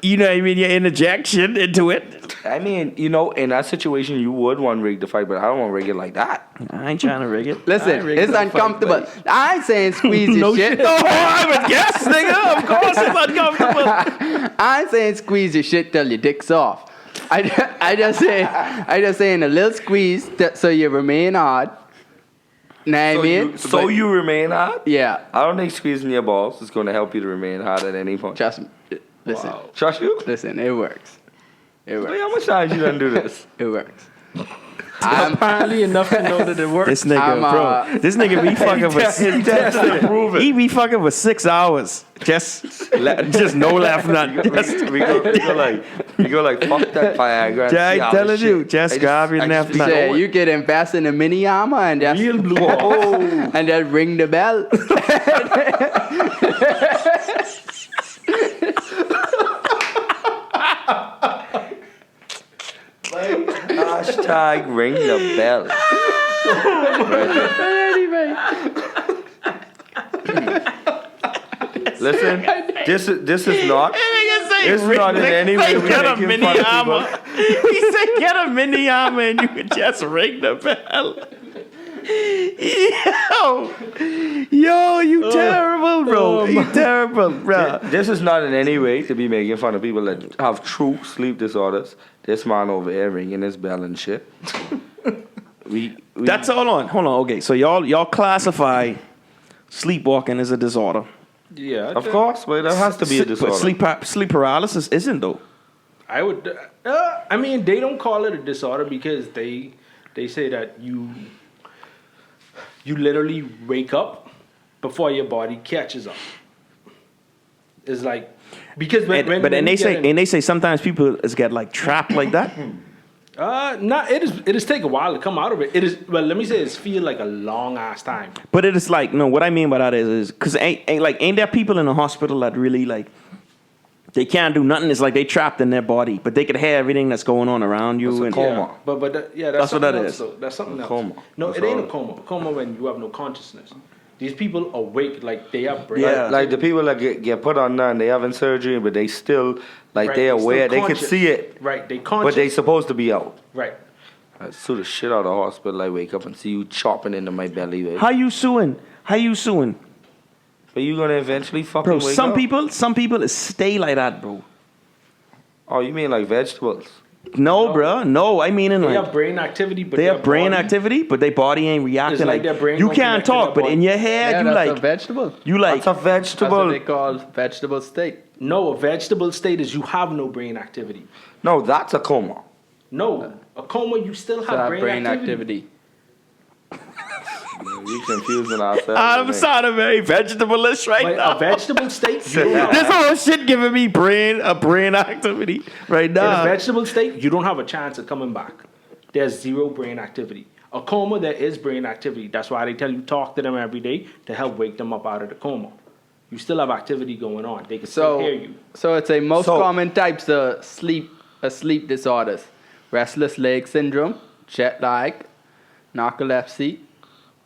[SPEAKER 2] you know what I mean, your interjection into it.
[SPEAKER 1] I mean, you know, in that situation, you would want rig the fight, but I don't want to rig it like that.
[SPEAKER 2] I ain't trying to rig it.
[SPEAKER 3] Listen, it's uncomfortable. I ain't saying squeeze your shit.
[SPEAKER 2] Oh, I would guess, nigga. Of course it's uncomfortable.
[SPEAKER 3] I ain't saying squeeze your shit till your dick's off. I just say in a little squeeze so you remain hard.
[SPEAKER 1] So you remain hard?
[SPEAKER 3] Yeah.
[SPEAKER 1] I don't think squeezing your balls is going to help you to remain hard at any point.
[SPEAKER 3] Trust me. Listen.
[SPEAKER 1] Wow. Trust you?
[SPEAKER 3] Listen, it works. It works.
[SPEAKER 1] Wait, how much times you done do this?
[SPEAKER 3] It works.
[SPEAKER 4] Apparently enough to know that it works.
[SPEAKER 2] This nigga, this nigga be fucking for he be fucking for 6 hours. Just no laughing at.
[SPEAKER 1] We go like fuck that Viagra.
[SPEAKER 2] I'm telling you, just grab your nap.
[SPEAKER 3] You could invest in a mini armor and just
[SPEAKER 4] Real blue balls.
[SPEAKER 3] and just ring the bell.
[SPEAKER 1] Hashtag ring the bell. Listen, this is not. This is not in any way
[SPEAKER 2] get a mini armor. He said, "Get a mini armor, and you can just ring the bell." Yo, you terrible, bro. You terrible, bro.
[SPEAKER 1] This is not in any way to be making fun of people that have true sleep disorders. This man over here ringing his bell and shit.
[SPEAKER 2] That's all on. Hold on. Okay, so y'all classify sleepwalking as a disorder.
[SPEAKER 4] Yeah.
[SPEAKER 1] Of course, but that has to be a disorder.
[SPEAKER 2] But sleep paralysis isn't though.
[SPEAKER 4] I would. I mean, they don't call it a disorder because they say that you literally wake up before your body catches up. It's like because
[SPEAKER 2] they say sometimes people get like trapped like that.
[SPEAKER 4] It is take a while to come out of it. It is let me say it's feel like a long ass time.
[SPEAKER 2] But it is like no. What I mean by that is because ain't there people in the hospital that really like they can't do nothing. It's like they trapped in their body, but they could hear everything that's going on around you.
[SPEAKER 1] That's a coma.
[SPEAKER 4] Yeah, that's
[SPEAKER 2] what that
[SPEAKER 4] else,
[SPEAKER 2] is.
[SPEAKER 4] Though. That's something else.
[SPEAKER 1] Coma.
[SPEAKER 4] No,
[SPEAKER 1] that's
[SPEAKER 4] it ain't a coma. A coma when you have no consciousness. These people awake like they are brain.
[SPEAKER 2] Yeah.
[SPEAKER 1] Like the people that get put on that and they having surgery, but they still like they're aware. They can see it.
[SPEAKER 4] Right. They conscious.
[SPEAKER 1] But they supposed to be out.
[SPEAKER 4] Right.
[SPEAKER 1] I sue the shit out of the hospital. I wake up and see you chopping into my belly. Babe.
[SPEAKER 2] How you suing?
[SPEAKER 1] But you gonna eventually fucking
[SPEAKER 2] Bro,
[SPEAKER 1] wake up?
[SPEAKER 2] some people stay like that, bro.
[SPEAKER 1] Oh, you mean like vegetables?
[SPEAKER 2] No, bro. No, I mean in
[SPEAKER 4] They
[SPEAKER 2] like
[SPEAKER 4] have brain activity, but
[SPEAKER 2] they have brain activity, but their body ain't reacting.
[SPEAKER 4] like their brain
[SPEAKER 2] you
[SPEAKER 4] don't
[SPEAKER 2] can't
[SPEAKER 4] connect to
[SPEAKER 2] talk,
[SPEAKER 4] their
[SPEAKER 2] but in
[SPEAKER 4] body.
[SPEAKER 2] your head
[SPEAKER 3] Yeah,
[SPEAKER 2] you
[SPEAKER 3] that's
[SPEAKER 2] like
[SPEAKER 3] a vegetable.
[SPEAKER 2] you like
[SPEAKER 1] That's a
[SPEAKER 3] That's
[SPEAKER 1] vegetable.
[SPEAKER 3] what they call vegetable state.
[SPEAKER 4] No, a vegetable state is you have no brain activity.
[SPEAKER 1] No, that's a coma.
[SPEAKER 4] No, a coma you still
[SPEAKER 3] So
[SPEAKER 4] have
[SPEAKER 3] that
[SPEAKER 4] brain activity.
[SPEAKER 1] We confusing ourselves.
[SPEAKER 2] I'm sounding very vegetableist right
[SPEAKER 4] But
[SPEAKER 2] now.
[SPEAKER 4] a vegetable state, you don't have
[SPEAKER 2] This whole shit giving me brain activity right
[SPEAKER 4] in a
[SPEAKER 2] now.
[SPEAKER 4] vegetable state, you don't have a chance of coming back. There's zero brain activity. A coma, there is brain activity. That's why they tell you talk to them every day to help wake them up out of the coma. You still have activity going on. They can still hear you.
[SPEAKER 3] So it's a most common types of sleep disorders: restless leg syndrome, jet lag, narcolepsy,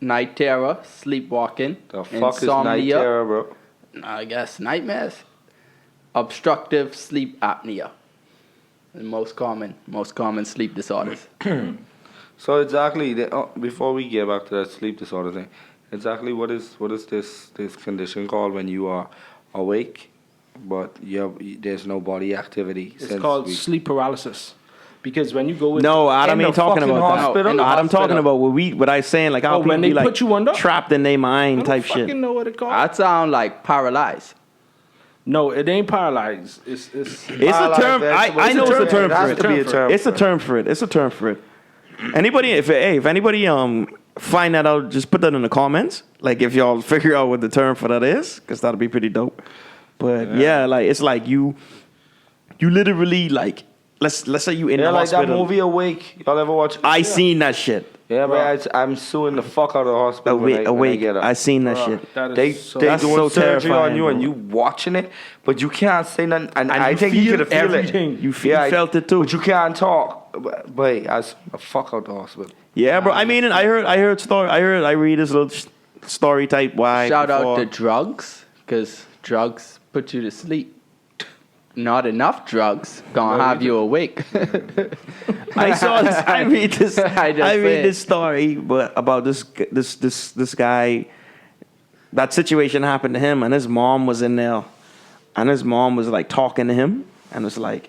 [SPEAKER 3] night terror, sleepwalking,
[SPEAKER 1] The fuck is night terror, bro?
[SPEAKER 3] I guess nightmares, obstructive sleep apnea. The most common sleep disorders.
[SPEAKER 1] So exactly, before we get back to that sleep disorder thing, exactly what is this condition called when you are awake, but there's no body activity?
[SPEAKER 4] It's called sleep paralysis. Because when you go with
[SPEAKER 2] No, Adam ain't talking about
[SPEAKER 1] hospital?
[SPEAKER 2] that. Adam talking about what I saying, like how people
[SPEAKER 4] when they
[SPEAKER 2] be like
[SPEAKER 4] put you under?
[SPEAKER 2] trapped in their mind
[SPEAKER 4] I
[SPEAKER 2] type
[SPEAKER 4] don't fucking
[SPEAKER 2] shit.
[SPEAKER 4] know what it called.
[SPEAKER 3] That sound like paralyzed.
[SPEAKER 4] No, it ain't paralyzed. It's
[SPEAKER 2] It's a term. I know it's a term
[SPEAKER 1] It
[SPEAKER 2] for
[SPEAKER 1] has to be a term.
[SPEAKER 2] It's a term for it. It's a term for it. Anybody, if anybody find that out, just put that in the comments. Like if y'all figure out what the term for that is, because that'll be pretty dope. But yeah, like it's like you literally like let's say you in the
[SPEAKER 1] like
[SPEAKER 2] hospital.
[SPEAKER 1] that movie Awake. Y'all ever watch?
[SPEAKER 2] I seen that shit.
[SPEAKER 1] Yeah, but I'm suing the fuck out of the hospital when I get up.
[SPEAKER 2] I seen that shit.
[SPEAKER 1] They
[SPEAKER 2] that's
[SPEAKER 1] doing
[SPEAKER 2] so
[SPEAKER 1] surgery on
[SPEAKER 2] terrifying,
[SPEAKER 1] you
[SPEAKER 2] bro.
[SPEAKER 1] and you watching it, but you can't say nothing. And I
[SPEAKER 4] you
[SPEAKER 1] think you
[SPEAKER 4] feel
[SPEAKER 1] could feel
[SPEAKER 4] everything.
[SPEAKER 1] it.
[SPEAKER 2] You felt it too.
[SPEAKER 1] But you can't talk. But I suing the fuck out the hospital.
[SPEAKER 2] Yeah, bro. I mean, I read this little story type. Why?
[SPEAKER 3] Shout out to drugs, because drugs put you to sleep. Not enough drugs gonna have you awake.
[SPEAKER 2] I saw this. I read this. I read this
[SPEAKER 3] said.
[SPEAKER 2] story, but about this guy. That situation happened to him, and his mom was in there, and his mom was like talking to him, and was like,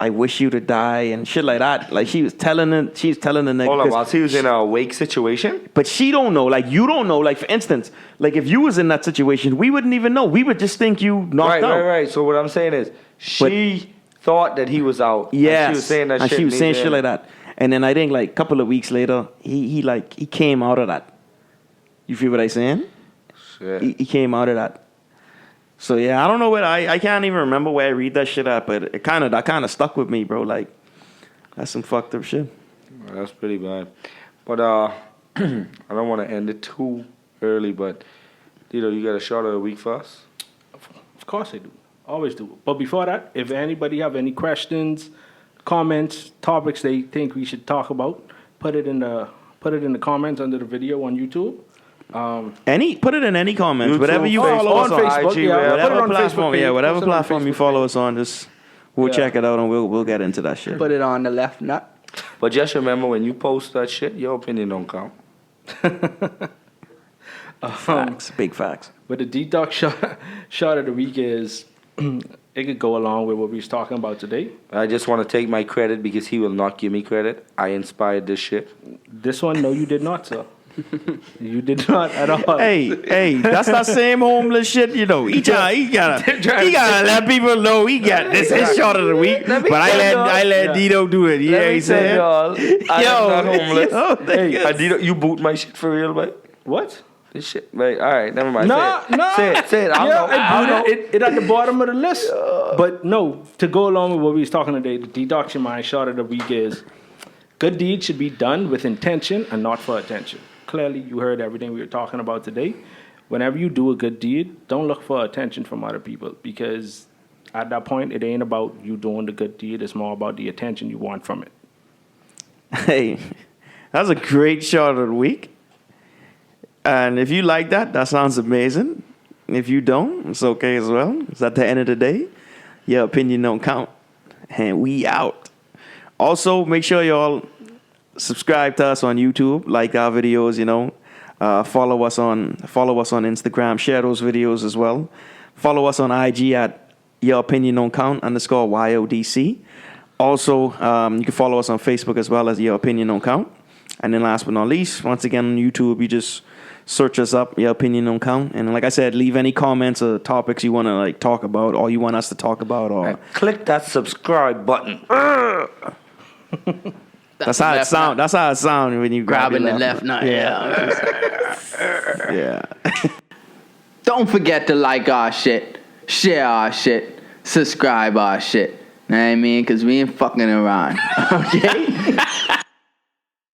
[SPEAKER 2] I wish you to die and shit like that. Like she was telling the nigga.
[SPEAKER 1] Hold on, while he was in a wake situation?
[SPEAKER 2] But she don't know. Like you don't know. Like for instance, like if you was in that situation, we wouldn't even know. We would just think you knocked out.
[SPEAKER 1] Right. So what I'm saying is, she thought that he was out.
[SPEAKER 2] Yeah.
[SPEAKER 1] She was saying that
[SPEAKER 2] and
[SPEAKER 1] shit.
[SPEAKER 2] She was saying shit like that. And then I think like a couple of weeks later, he came out of that. You feel what I'm saying?
[SPEAKER 1] Shit.
[SPEAKER 2] He came out of that. So yeah, I don't know what I can't even remember where I read that shit at, but that kind of stuck with me, bro. Like that's some fucked up shit.
[SPEAKER 1] Well, that's pretty bad. But I don't want to end it too early, but you got a shot of the week for us?
[SPEAKER 4] Of course I do. Always do. But before that, if anybody have any questions, comments, topics they think we should talk about, put it in the comments under the video on YouTube.
[SPEAKER 2] Put it in any comments,
[SPEAKER 1] YouTube,
[SPEAKER 2] whatever you
[SPEAKER 1] Facebook,
[SPEAKER 2] follow us on
[SPEAKER 4] Facebook,
[SPEAKER 1] IG,
[SPEAKER 4] yeah,
[SPEAKER 2] whatever
[SPEAKER 4] put it on
[SPEAKER 2] platform,
[SPEAKER 4] Facebook,
[SPEAKER 2] whatever
[SPEAKER 4] post it on
[SPEAKER 2] platform you
[SPEAKER 4] Facebook
[SPEAKER 2] follow
[SPEAKER 4] page.
[SPEAKER 2] us on, we'll check it out and we'll get into that shit.
[SPEAKER 3] Put it on the left nut.
[SPEAKER 1] But just remember, when you post that shit, your opinion don't count.
[SPEAKER 2] Facts, big facts.
[SPEAKER 4] But the detox shot of the week is it could go along with what we was talking about today.
[SPEAKER 1] I just want to take my credit because he will not give me credit. I inspired this shit.
[SPEAKER 4] This one, no, you did not, sir. You did not at all.
[SPEAKER 2] Hey, that's that same homeless shit, you know. He gotta let people know he got this his shot of the week. But I let Dito do it. Yeah, he said.
[SPEAKER 1] Y'all, I am not homeless.
[SPEAKER 2] Hey,
[SPEAKER 1] Dito, you boot my shit for real, mate?
[SPEAKER 4] What?
[SPEAKER 1] This shit, right? All right, never mind.
[SPEAKER 4] No.
[SPEAKER 1] Say it. I know.
[SPEAKER 4] It at the bottom of the list. But no, to go along with what we was talking today, the detox your mind shot of the week is good deeds should be done with intention and not for attention. Clearly, you heard everything we were talking about today. Whenever you do a good deed, don't look for attention from other people because at that point, it ain't about you doing the good deed. It's more about the attention you want from it.
[SPEAKER 2] Hey, that's a great shot of the week. And if you like that sounds amazing. If you don't, it's okay as well. It's at the end of the day, your opinion don't count. And we out. Also, make sure y'all subscribe to us on YouTube, like our videos, follow us on Instagram, share those videos as well. Follow us on IG at Your Opinion Don't Count _YODC. Also, you can follow us on Facebook as well as Your Opinion Don't Count. And then last but not least, once again on YouTube, you just search us up, Your Opinion Don't Count. And like I said, leave any comments or topics you want to talk about or you want us to talk about. Or
[SPEAKER 1] click that subscribe button.
[SPEAKER 2] That's how it sound. That's how it sounds when you
[SPEAKER 3] grabbing the left nut.
[SPEAKER 2] Yeah.
[SPEAKER 3] Don't forget to like our shit, share our shit, subscribe our shit. Know what I mean? Because we ain't fucking around. Okay?